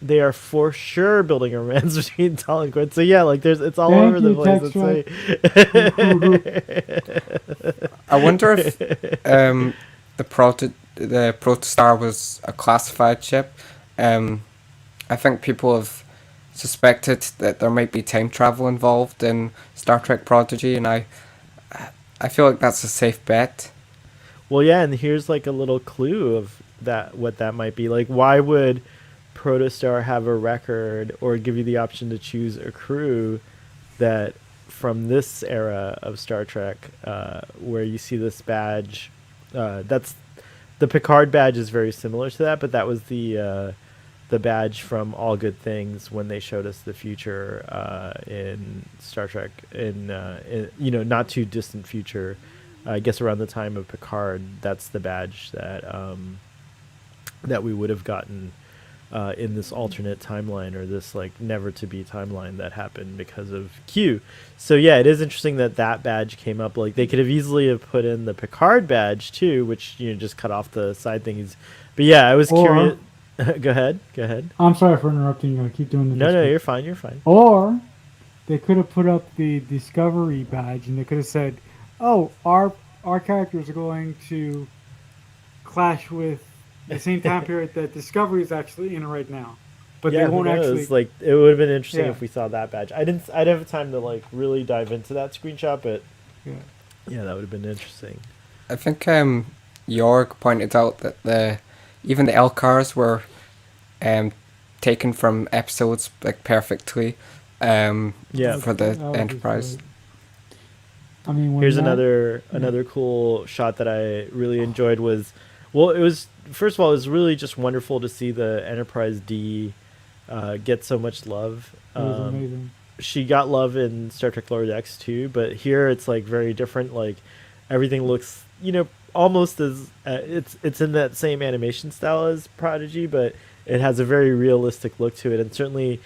They are for sure building a romance between Tal and Quinn. So yeah, like it's all Thank over the you, place. I wonder if the Protostar was a classified ship. I think people have suspected that there might be time travel involved in Star Trek Prodigy, and I feel like that's a safe bet. Well, yeah, and here's like a little clue of that, what that might be. Like, why would Protostar have a record or give you the option to choose a crew that from this era of Star Trek, where you see this badge? That's the Picard badge is very similar to that, but that was the badge from All Good Things when they showed us the future in Star Trek in not too distant future. I guess around the time of Picard, that's the badge that that we would have gotten in this alternate timeline, or this like never to be timeline that happened because of Q. So yeah, it is interesting that that badge came up. Like they could have easily have put in the Picard badge too, which just cut off the side things. But yeah, I was curious. Go ahead. I'm sorry for interrupting you. I keep doing this. No, you're fine. Or they could have put up the Discovery badge, and they could have said, "Oh, our characters are going to clash with the same time period that Discovery is actually in right now." But yeah, they won't actually. Like it would have been interesting Yeah. if we saw that badge. I didn't have time to like really dive into that screenshot, but yeah, that would have been interesting. I think Jorg pointed out that even the LCARs were taken from episodes like perfectly for the That would be Enterprise. great. I mean, when Here's that- another cool shot that I really enjoyed was, well, it was, first of all, it was really just wonderful to see the Enterprise D get so much love. It was amazing. She got love in Star Trek Lower Decks too, but here it's like very different. Like everything looks, almost as it's in that same animation style as Prodigy, but it has a very realistic look to it, and certainly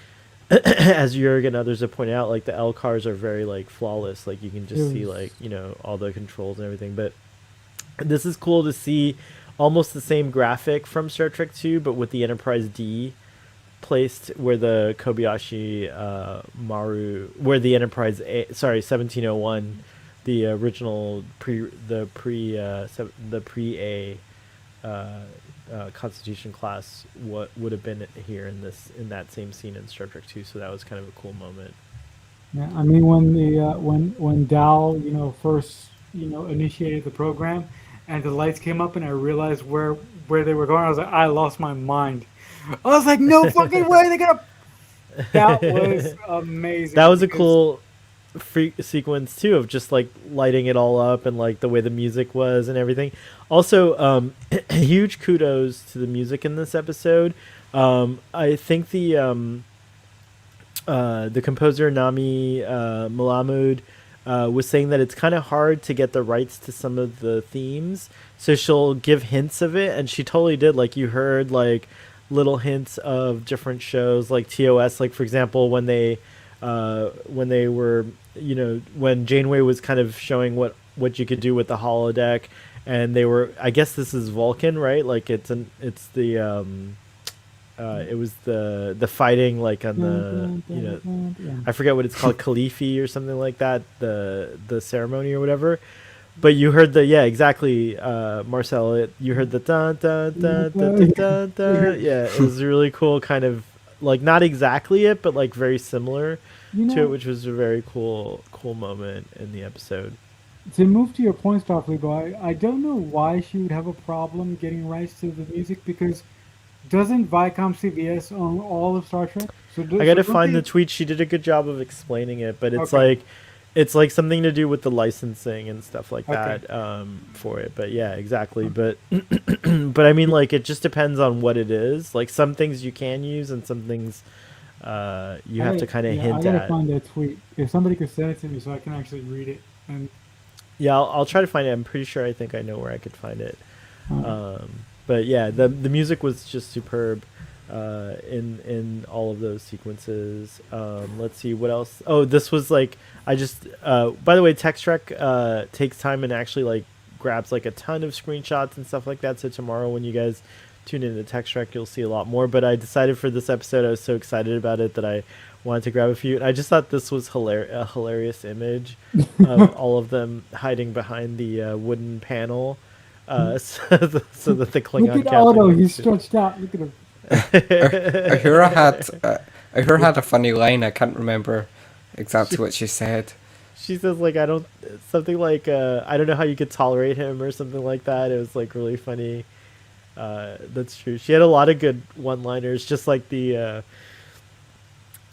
as Jurg and others have pointed out, like the L cars are very like flawless. Like you can just see like all the controls and everything. But this is cool to see almost the same graphic from Star Trek 2, but with the Enterprise D placed where the Kobayashi Maru, where the Enterprise 1701, the original pre A Constitution class, what would have been here in that same scene in Star Trek 2. So that was kind of a cool moment. Yeah, I mean when the when Dal first initiated the program, and the lights came up, and I realized where they were going. I was like, I lost my mind. I was like, no fucking way they're gonna. That was amazing. That was a cool sequence too, of just like lighting it all up and like the way the music was and everything. Also, huge kudos to the music in this episode. I think the composer Nami Malamud was saying that it's kind of hard to get the rights to some of the themes, so she'll give hints of it, and she totally did. Like you heard like little hints of different shows like TOS, like for example when they were when Janeway was kind of showing what you could do with the holodeck, and they were, I guess this is Vulcan, right? Like it was the fighting like on the I forget what it's called, Khalifi or something like that, the ceremony or whatever. But you heard exactly, Marcel. You heard the dun dun dun dun dun dun dun. Yeah, it was really cool, kind of like not exactly it, but like very similar to it, which was a very cool moment in the episode. To move to your point, Starfleet, I don't know why she would have a problem getting rights to the music, because doesn't Viacom CBS own all of Star Trek? I gotta find the tweet. She did a good job of explaining it, but it's like something to do with the licensing and stuff like that for it. But yeah, exactly. But but I mean, like, it just depends on what it is. Like some things you can use, and some things you have to kind of hint at. I gotta find that tweet. If somebody could send it to me so I can actually read it. And yeah, I'll try to find it. I'm pretty sure I think I know where I could find it. But yeah, the music was just superb. in all of those sequences. Let's see what else. Oh, this was like I just. By the way, Text Trek takes time and actually like grabs like a ton of screenshots and stuff like that. So tomorrow when you guys tune into Text Trek, you'll see a lot more. But I decided for this episode, I was so excited about it that I wanted to grab a few. And I just thought this was a hilarious image of all of them hiding behind the wooden panel. So that the Klingon Look at captain Otto. can He's see. stretched out. Look at him. Ahura had a funny line. I can't remember exactly what she said. She says like I don't something like I don't know how you could tolerate him or something like that. It was like really funny. That's true. She had a lot of good one-liners, just like the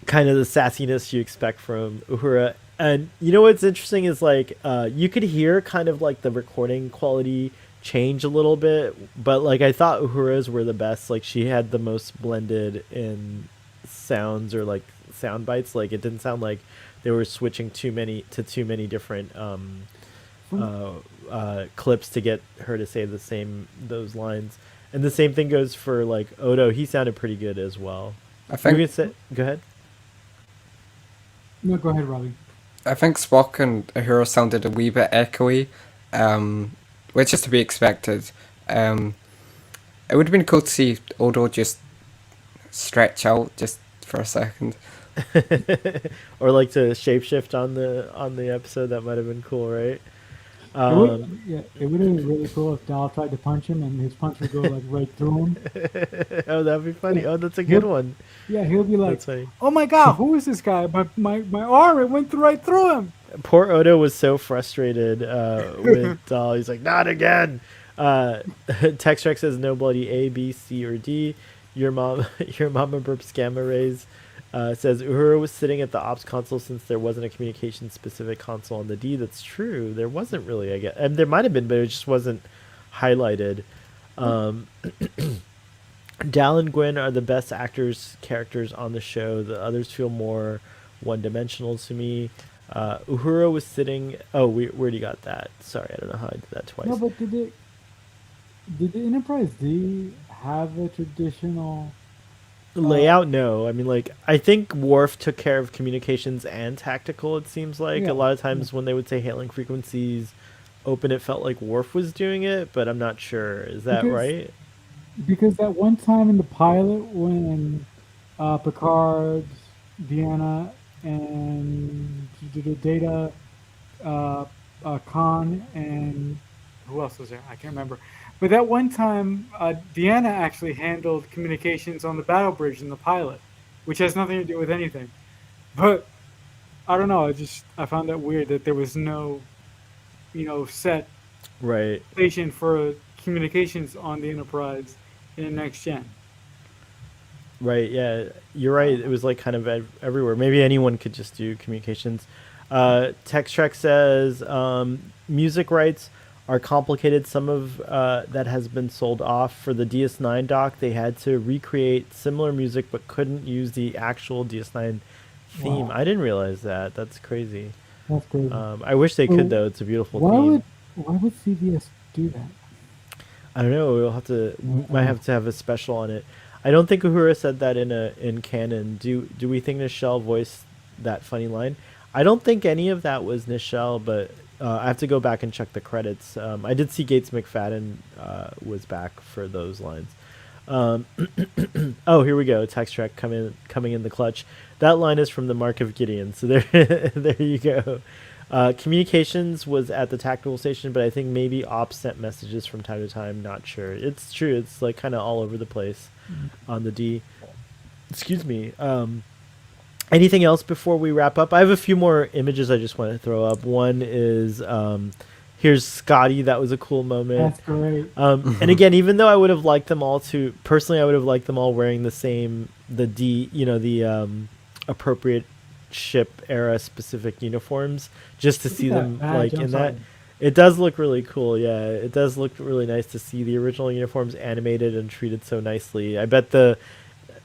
kind of the sassiness you expect from Uhura. And you know what's interesting is like you could hear kind of like the recording quality change a little bit, but like I thought Uhura's were the best. Like she had the most blended in sounds or like sound bites. Like it didn't sound like they were switching too many different clips to get her to say those lines. And the same thing goes for like Odo. He sounded pretty good as well. I You think can say, go ahead. No, go ahead, Robbie. I think Spock and Uhura sounded a wee bit echoey, which is to be expected. It would have been cool to see Odo just stretch out just for a second. Or like to shapeshift on the episode. That might have been cool, right? It would have been really cool if Dal tried to punch him and his punch would go like right through him. Oh, that'd be funny. Yeah. Oh, that's a good one. Yeah, he'll be like, That's funny. "Oh my God, who is this guy? My arm, it went right through him." Poor Odo was so frustrated with Dahl. He's like, not again. Text Trek says no bloody A, B, C, or D. Your mama burps gamma rays. Says Uhura was sitting at the ops console since there wasn't a communication specific console on the D. That's true. There wasn't really, I guess. And there might have been, but it just wasn't highlighted. Dal and Gwen are the best characters on the show. The others feel more one-dimensional to me. Uhura was sitting. Oh, where do you got that? Sorry, I don't know how I did that twice. No, but did the Enterprise D have a traditional Layout, no. I mean, like, I think Worf took care of communications and tactical, it seems like. Yeah, A lot of times when they would say hailing frequencies open, it felt like Worf was doing it, but I'm not sure. Is that Because- right? Because that one time in the pilot when Picard, Deanna, and Data, Khan, and who else was there? I can't remember. But that one time, Deanna actually handled communications on the battle bridge in the pilot, which has nothing to do with anything. But I don't know. I found that weird that there was no, set Right. station for communications on the Enterprise in Next Gen. Right, yeah. You're right. It was like kind of everywhere. Maybe anyone could just do communications. Text Trek says music rights are complicated. Some of that has been sold off. For the DS9 dock, they had to recreate similar music but couldn't use the actual DS9 theme. Wow. I didn't realize that. That's crazy. That's crazy. I wish they So could, though. It's a beautiful why theme. would CBS do that? I don't know. Might have to have a special on it. I don't think Uhura said that in canon. Do we think Nichelle voiced that funny line? I don't think any of that was Nichelle, but I have to go back and check the credits. I did see Gates McFadden was back for those lines. Oh, here we go. Text Trek coming in the clutch. That line is from the Mark of Gideon. So there you go. Communications was at the tactical station, but I think maybe ops sent messages from time to time. Not sure. It's true. It's like kind of all over the place on the D. Excuse me. Anything else before we wrap up? I have a few more images I just want to throw up. One is here's Scotty. That was a cool moment. That's great. And again, even though I would have liked them all to personally, I would have liked them all wearing the appropriate ship era specific uniforms, just to see them like in that. It does look really cool. Yeah, it does look really nice to see the original uniforms animated and treated so nicely. I bet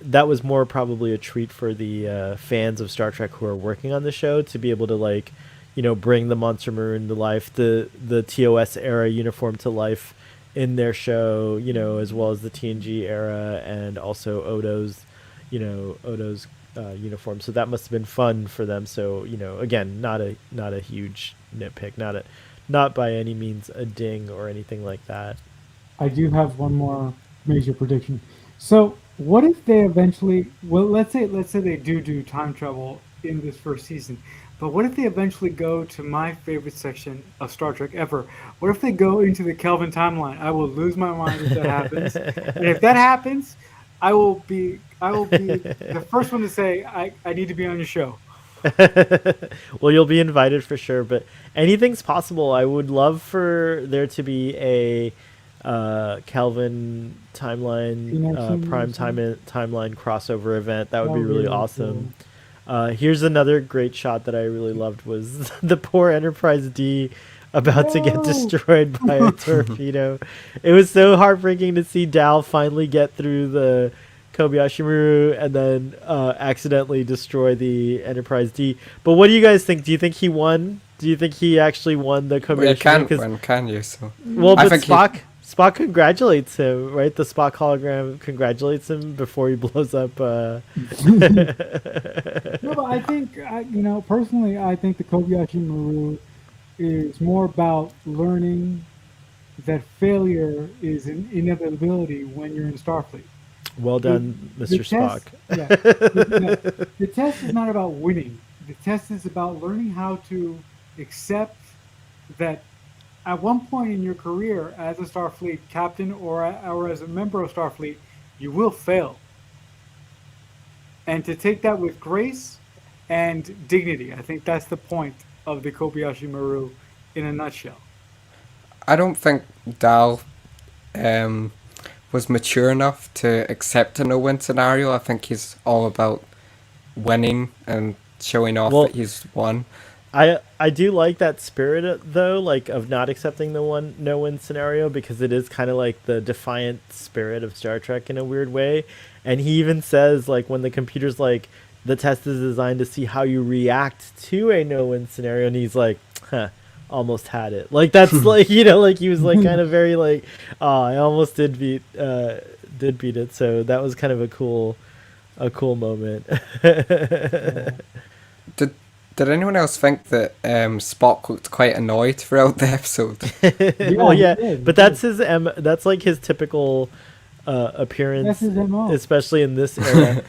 that was more probably a treat for the fans of Star Trek who are working on the show to be able to bring the Monster Maroon to life, the TOS era uniform to life in their show, as well as the TNG era and also Odo's uniform. So that must have been fun for them. So again, not a huge nitpick, not by any means a ding or anything like that. I do have one more major prediction. So, what if they eventually? Well, let's say they do time travel in this first season, but what if they eventually go to my favorite section of Star Trek ever? What if they go into the Kelvin timeline? I will lose my mind if that happens, and if that happens, I will be the first one to say I need to be on your show. Well, you'll be invited for sure, but anything's possible. I would love for there to be a Calvin timeline, Connection or prime something. timeline crossover event. That That would be would be really really awesome. cool. Here's another great shot that I really loved was the poor Enterprise D about to get No. destroyed by a torpedo. It was so heartbreaking to see Dal finally get through the Kobayashi Maru and then accidentally destroy the Enterprise D. But what do you guys think? Do you think he won? Do you think he actually won the Well, you Kobayashi Maru? can't win, can you? So Well, I but think he. Spock congratulates him, right? The Spock hologram congratulates him before he blows up. No, but I think personally, I think the Kobayashi Maru is more about learning that failure is an inevitability when you're in Starfleet. Well The done, the Mr. Spock. test, yeah, the test is not about winning. The test is about learning how to accept that at one point in your career as a Starfleet captain or as a member of Starfleet, you will fail, and to take that with grace and dignity. I think that's the point of the Kobayashi Maru in a nutshell. I don't think Dal um, was mature enough to accept a no-win scenario. I think he's all about winning and showing off that Well, he's won. I do like that spirit though, like of not accepting the one no win scenario because it is kind of like the defiant spirit of Star Trek in a weird way. And he even says like when the computer's like the test is designed to see how you react to a no win scenario, and he's like, huh, almost had it. Like that's like like he was like kind of very like, oh, I almost did beat it. So that was kind of a cool moment. Yeah. Did Did anyone else think that Spock looked quite annoyed throughout the episode? Well, Yeah, he yeah, did. He but that's did. his that's like his typical That's appearance, his MO. especially in this era.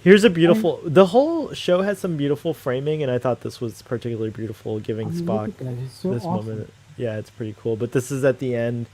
Here's a I beautiful. The whole show has some beautiful framing, and I thought this was particularly beautiful, I giving mean, look Spock at that. He's so this awesome. moment. Yeah, it's pretty cool. But this is at the end,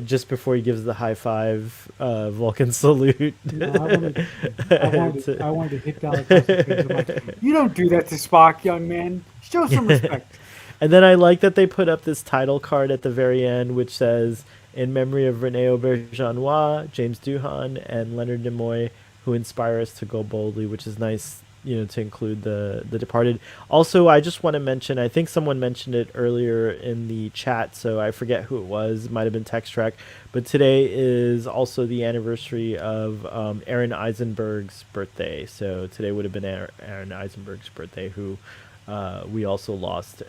just before he gives the high five, Vulcan salute. I wanted to hit Dallas across the face. I'm like, you don't do that to Spock, young man. Show some respect. And then I like that they put up this title card at the very end, which says, "In memory of Rene Auberjonois, James Doohan, and Leonard Nimoy, who inspire us to go boldly," which is nice, to include the departed. Also, I just want to mention, I think someone mentioned it earlier in the chat, so I forget who it was. It might have been Text Track, but today is also the anniversary of Aaron Eisenberg's birthday. So today would have been Aaron Eisenberg's birthday, who we also lost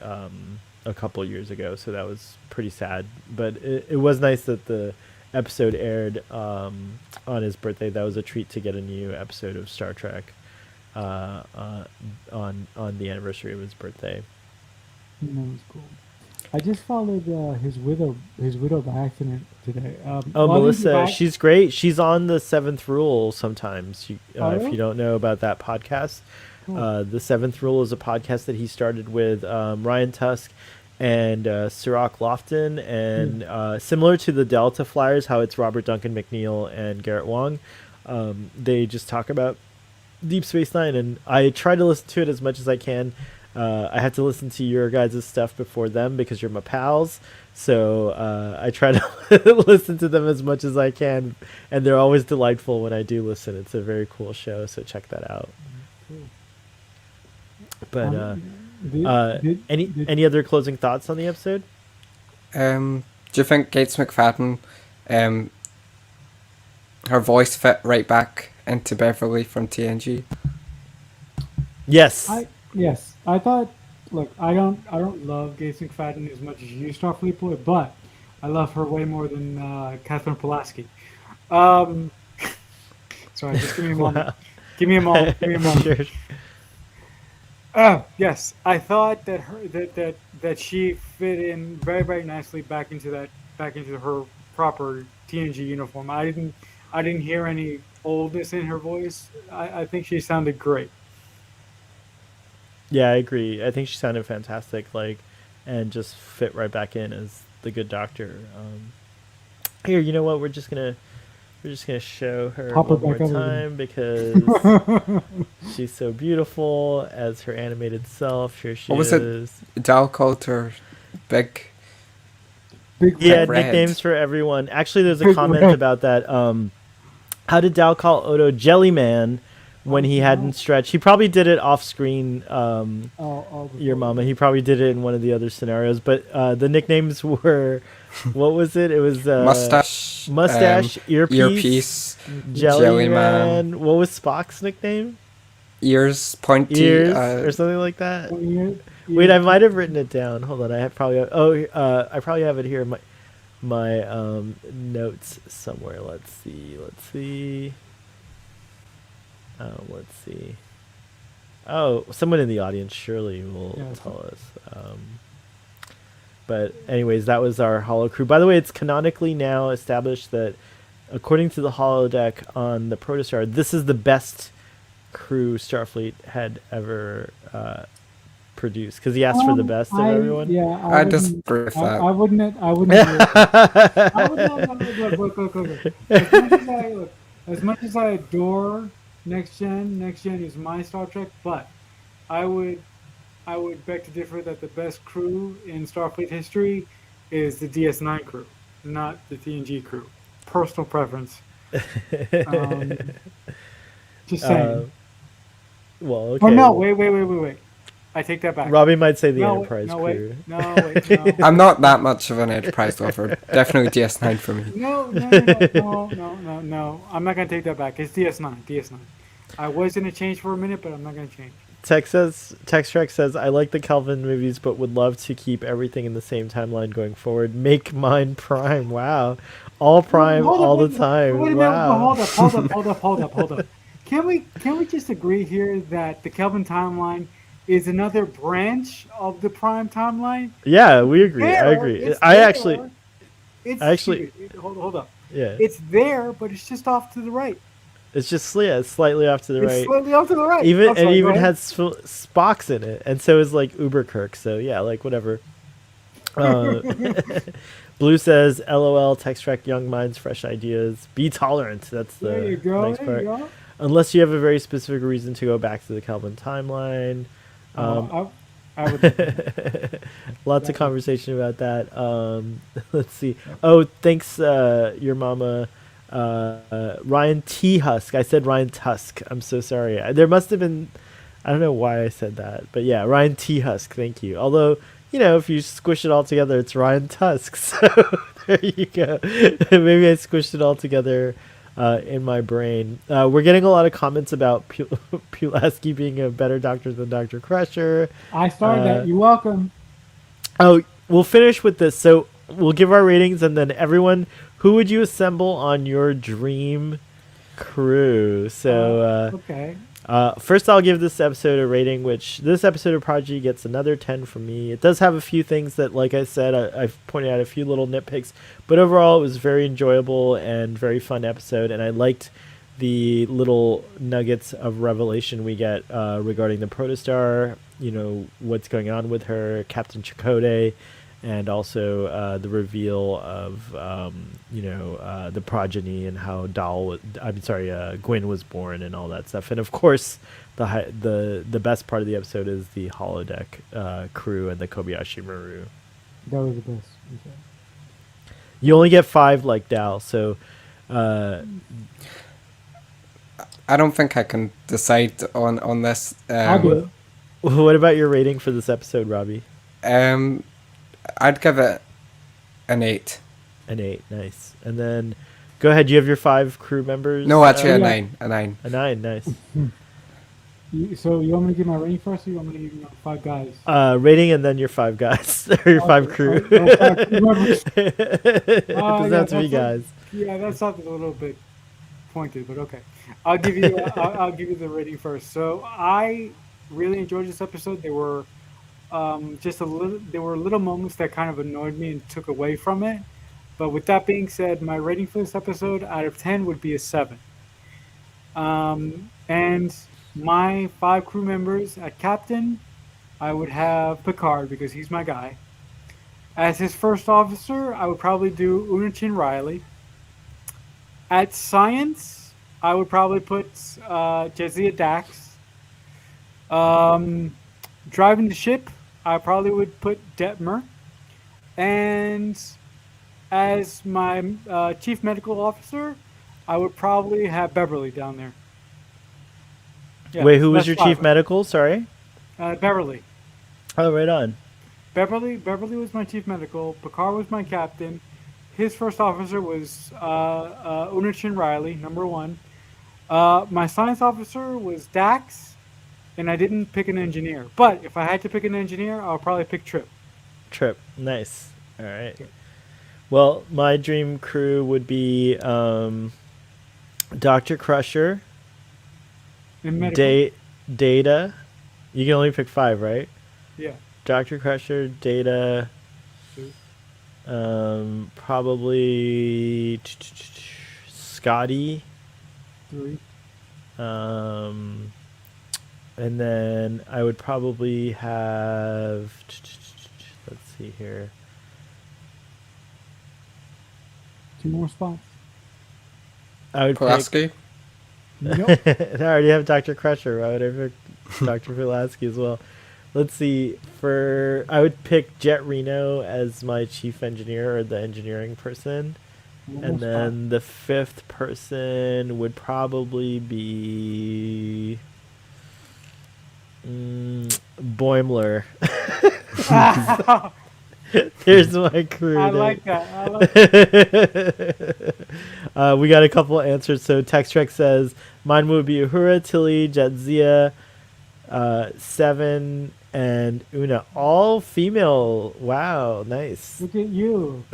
a couple years ago, so that was pretty sad. But it was nice that the episode aired on his birthday. That was a treat to get a new episode of Star Trek uh, uh, on the anniversary of his birthday. That was cool. I just followed his widow by accident today. Oh, Well, I didn't do Melissa, by. she's great. She's on the Seventh Rule sometimes. Oh, If you really? don't know about that podcast, Cool. the Seventh Rule is a podcast that he started with Ryan Tusk and Sirach Lofton, Yeah. and similar to the Delta Flyers, how it's Robert Duncan McNeil and Garrett Wong. They just talk about Deep Space Nine, and I try to listen to it as much as I can. I have to listen to your guys' stuff before them because you're my pals. So I try to listen to them as much as I can, and they're always delightful when I do listen. It's a very cool show, so check that out. Cool. But Did, did, did, any other closing thoughts on the episode? Do you think Gates McFadden, um, her voice fit right back into Beverly from TNG? Yes. yes, I thought. Look, I don't love Gates McFadden as much as you, Starfleet boy. But I love her way more than Catherine Pulaski. Um, sorry, just give me a moment. Wow. Give me a moment. Give me a moment. Sure. Yes, I thought that that she fit in very very nicely back into her proper TNG uniform. I didn't hear any oldness in her voice. I think she sounded great. Yeah, I agree. I think she sounded fantastic, like, and just fit right back in as the good doctor. Here, you know what? We're just gonna show her Pop her one more back up again. time because she's so beautiful as her animated self. Here she What was it? is. Dal called her Big Big Yeah, Big red. Red. nicknames for everyone. Actually, there's a Big comment red. about that. How did Dal call Odo Jellyman when Oh he no. hadn't stretched? He probably did it off screen. Oh, Your before. mama. He probably did it in one of the other scenarios. But the nicknames were, what was it? It was Mustache, mustache, earpiece, earpiece, Jellyman, Jellyman. What was Spock's nickname? ears, pointy. Ears or something like that. Wait, I Ears. might have written it down. Hold on, I have probably I probably have it here in my notes somewhere. Let's see. Let's see. Oh, someone in the audience surely will Yeah, tell us. But anyways, that was our Holo crew. By the way, it's canonically now established that, according to the holodeck on the Protostar, this is the best crew Starfleet had ever produced. Because he asked for the best of I everyone. yeah, I disagree with that. I wouldn't. I wouldn't. Agree with that. I would not. Look. As much as I adore Next Gen is my Star Trek, but I would I would beg to differ that the best crew in Starfleet history is the DS9 crew, not the TNG crew. Personal preference. Um, just uh, saying. well, Oh okay. no! Wait! I take that back. Robbie might say the No, Enterprise no, crew. wait, no, wait, no. I'm not that much of an Enterprise lover. Definitely DS9 for me. No. I'm not gonna take that back. It's DS9. DS9. I was gonna change for a minute, but I'm not gonna change. Tex Trek says, I like the Kelvin movies, but would love to keep everything in the same timeline going forward. Make mine Prime. Wow. All Prime Hold up, all the wait time. a minute. Wow. Hold up. Can we just agree here that the Kelvin timeline is another branch of the Prime timeline? Yeah, we agree. I There, agree. it's there. I Excuse actually, me. Hold up. yeah. It's there, but it's just off to the right. It's just, yeah, it's slightly off to the It's right. slightly off to the right. Even I'm and sorry, go even ahead. has Spock's in it, and so is like Uber Kirk. So yeah, like whatever. Uh, Blue says, "LOL, Text Trek, young minds, fresh ideas. Be tolerant." That's There you the go. next There you part. go. Unless you have a very specific reason to go back to the Kelvin timeline. I would. Lots of Exactly. conversation about that. Let's see. Oh, thanks, your mama, Ryan T Husk. I said Ryan Tusk. I'm so sorry. There must have been. I don't know why I said that, but yeah, Ryan T Husk. Thank you. Although, if you squish it all together, it's Ryan Tusk. So there you go. Maybe I squished it all together in my brain. We're getting a lot of comments about Pulaski being a better doctor than Dr. Crusher. I started Uh, that. You're welcome. Oh, we'll finish with this. So we'll give our ratings, and then everyone, who would you assemble on your dream crew? So Okay. first, I'll give this episode a rating, which this episode of Prodigy gets another 10 from me. It does have a few things that, like I said, I've pointed out a few little nitpicks, but overall, it was very enjoyable and very fun episode, and I liked the little nuggets of revelation we get regarding the Protostar, what's going on with her, Captain Chakotay, and also the reveal of, the progeny and how Gwyn was born and all that stuff. And of course, the best part of the episode is the holodeck crew and the Kobayashi Maru. That was the best. You only get 5 like Dal, so I don't think I can decide on this. I'll do it. what about your rating for this episode, Robbie? I'd give it an 8. An 8, nice. And then, go ahead. You have your 5 crew members. No, actually, a Yeah. 9. A 9. A 9, nice. So you want me to give my rating first, or you want me to give you my five guys? Rating and then your five guys or your five Okay. crew. Oh, five crew members. Doesn't Yeah, have to be guys. that sounded a little bit pointed, but okay. I'll give you the rating first. So I really enjoyed this episode. There were just a little there were little moments that kind of annoyed me and took away from it. But with that being said, my rating for this episode out of 10 would be a 7. And my five crew members at captain, I would have Picard because he's my guy. As his first officer, I would probably do Unachin Riley. At science, I would probably put Jadzia Dax. Um, Driving the ship, I probably would put Detmer. And as my chief medical officer, I would probably have Beverly down there. Yeah, Wait, who so was that's your five. chief medical? Sorry. Beverly. Oh, right on. Beverly was my chief medical. Picard was my captain. His first officer was Unachin Riley, number one. My science officer was Dax, and I didn't pick an engineer. But if I had to pick an engineer, I'll probably pick Trip. Trip. Nice. All right. Trip. Well, my dream crew would be Dr. Crusher, In medical, Data. You can only pick five, right? yeah, Dr. Crusher, Data, two, probably Scotty, three, um, and then I would probably have. Let's see here. two more spots. I would pick. Pulaski. Nope. I already have Dr. Crusher. Why would I pick Dr. Pulaski as well? Let's see. I would pick Jet Reno as my chief engineer or the engineering person. One more And spot. then the fifth person would probably be Boimler. Here's my crew. I there. like that. I like that. We got a couple answers. So Text Trek says mine would be Uhura, Tilly, Jadzia, Seven, and Una. All female. Wow, nice. Look at you.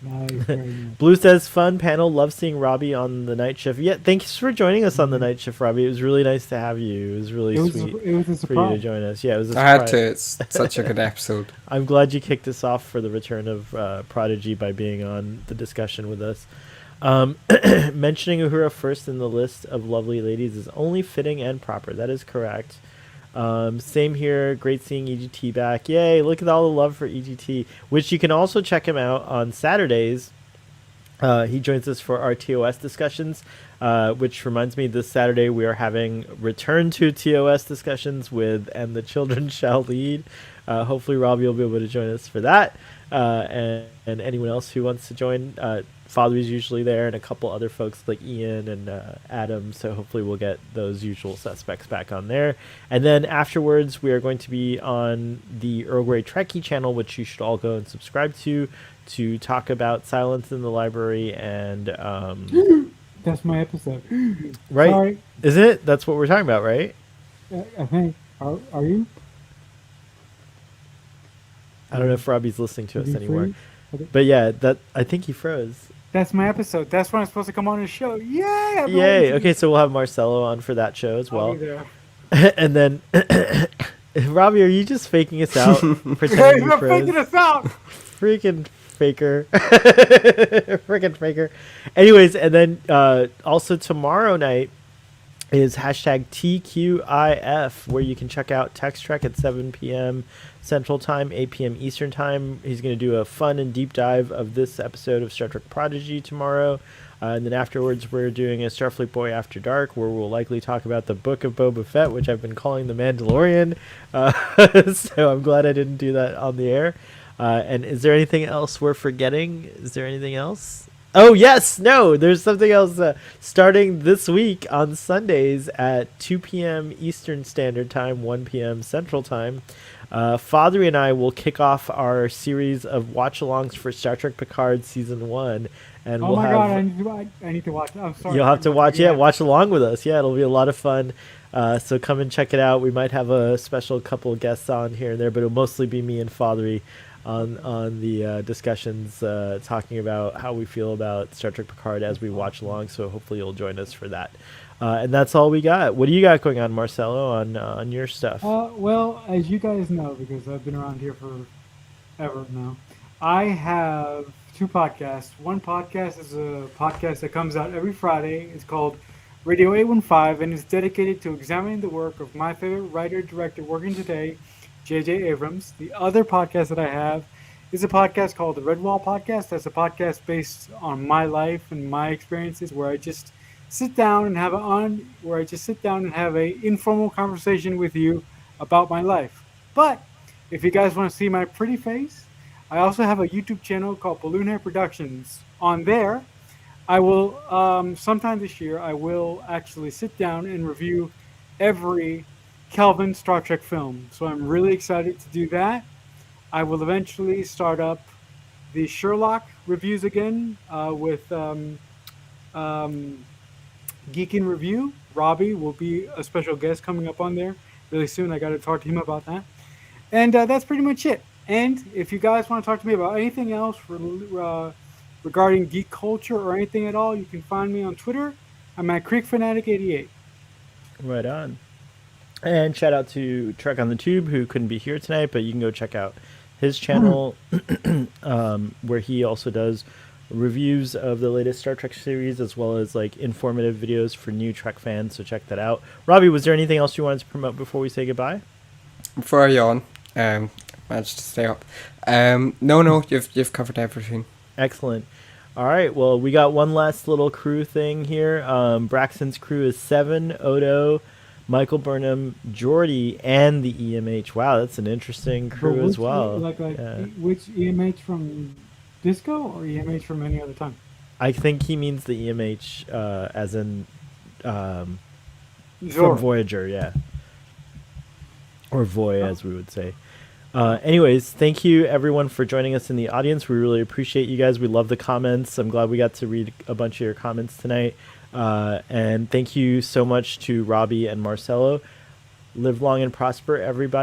Nice, very nice. Blue says fun panel. Love seeing Robbie on the night shift. Yeah, thanks for joining us on the night shift, Robbie. It was really nice to have you. It was really sweet It was a for you to surprise. join us. Yeah, it was a I had surprise. to. It's such a good episode. I'm glad you kicked us off for the return of Prodigy by being on the discussion with us. Mentioning Uhura first in the list of lovely ladies is only fitting and proper. That is correct. Same here. Great seeing EGT back. Yay! Look at all the love for EGT, which you can also check him out on Saturdays. He joins us for our TOS discussions, which reminds me this Saturday we are having return to TOS discussions with And the Children Shall Lead. Hopefully Robbie will be able to join us for that. And anyone else who wants to join. Father's usually there and a couple other folks like Ian and Adam. So hopefully we'll get those usual suspects back on there. And then afterwards we are going to be on the Earl Grey Trekkie channel, which you should all go and subscribe to talk about Silence in the Library and That's my episode. right. Sorry, Isn't it? That's what we're talking about, right? I think. Are you? I don't know if Robbie's listening to Are us you anymore. free? Okay. But yeah, that I think he froze. That's my episode. That's when I'm supposed to come on the show. Yay! I've been Yay. waiting Okay, so we'll have Marcelo on for that show as I'll well. be there. And then Robbie, are you just faking us out? Hey, Pretending you you're froze? faking us out. Freaking faker. Freaking faker. Anyways, and then also tomorrow night is hashtag TQIF, where you can check out Text Trek at 7 p.m. Central Time, 8 p.m. Eastern Time. He's going to do a fun and deep dive of this episode of Star Trek Prodigy tomorrow. And then afterwards, we're doing a Starfleet Boy After Dark, where we'll likely talk about the Book of Boba Fett, which I've been calling The Mandalorian. So I'm glad I didn't do that on the air. And is there anything else we're forgetting? Is there anything else? Oh, yes. No, there's something else starting this week on Sundays at 2 p.m. Eastern Standard Time, 1 p.m. Central Time. Father and I will kick off our series of watch-alongs for Star Trek Picard season 1, and Oh we'll my have god, I need to watch it. I'm sorry. you'll have to I'm watch, making you yeah, happy. watch along with us. Yeah, it'll be a lot of fun. So come and check it out. We might have a special couple of guests on here and there, but it'll mostly be me and Fathery on the discussions, talking about how we feel about Star Trek Picard as we watch along. So hopefully you'll join us for that. And that's all we got. What do you got going on, Marcelo, on your stuff? Well, as you guys know, because I've been around here for ever now, I have two podcasts. One podcast is a podcast that comes out every Friday. It's called Radio 815, and it's dedicated to examining the work of my favorite writer director working today, J.J. Abrams. The other podcast that I have is a podcast called the Red Wall Podcast. That's a podcast based on my life and my experiences, where I just sit down and have a informal conversation with you about my life. But if you guys want to see my pretty face, I also have a YouTube channel called Balloon Hair Productions. On there, I will, sometime this year, I will actually sit down and review every Kelvin Star Trek film. So I'm really excited to do that. I will eventually start up the Sherlock reviews again with Geek in Review. Robbie will be a special guest coming up on there really soon. I got to talk to him about that. And that's pretty much it. And if you guys want to talk to me about anything else regarding geek culture or anything at all, you can find me on Twitter. I'm at CreekFanatic88. Right on. And shout out to Trek on the Tube, who couldn't be here tonight, but you can go check out his channel, where he also does reviews of the latest Star Trek series, as well as like informative videos for new Trek fans. So check that out. Robbie, was there anything else you wanted to promote before we say goodbye? Before I yawn, managed to stay up. No, you've covered everything. Excellent. All right. Well, we got one last little crew thing here. Braxton's crew is 7, Odo, Michael Burnham, Geordi, and the EMH. Wow, that's an interesting crew as well. Which EMH from Disco or EMH from any other time? I think he means the EMH as in from Zora. Voyager, yeah. Or Voy, as we would say. Anyways, thank you everyone for joining us in the audience. We really appreciate you guys. We love the comments. I'm glad we got to read a bunch of your comments tonight. And thank you so much to Robbie and Marcelo. Live long and prosper, everybody.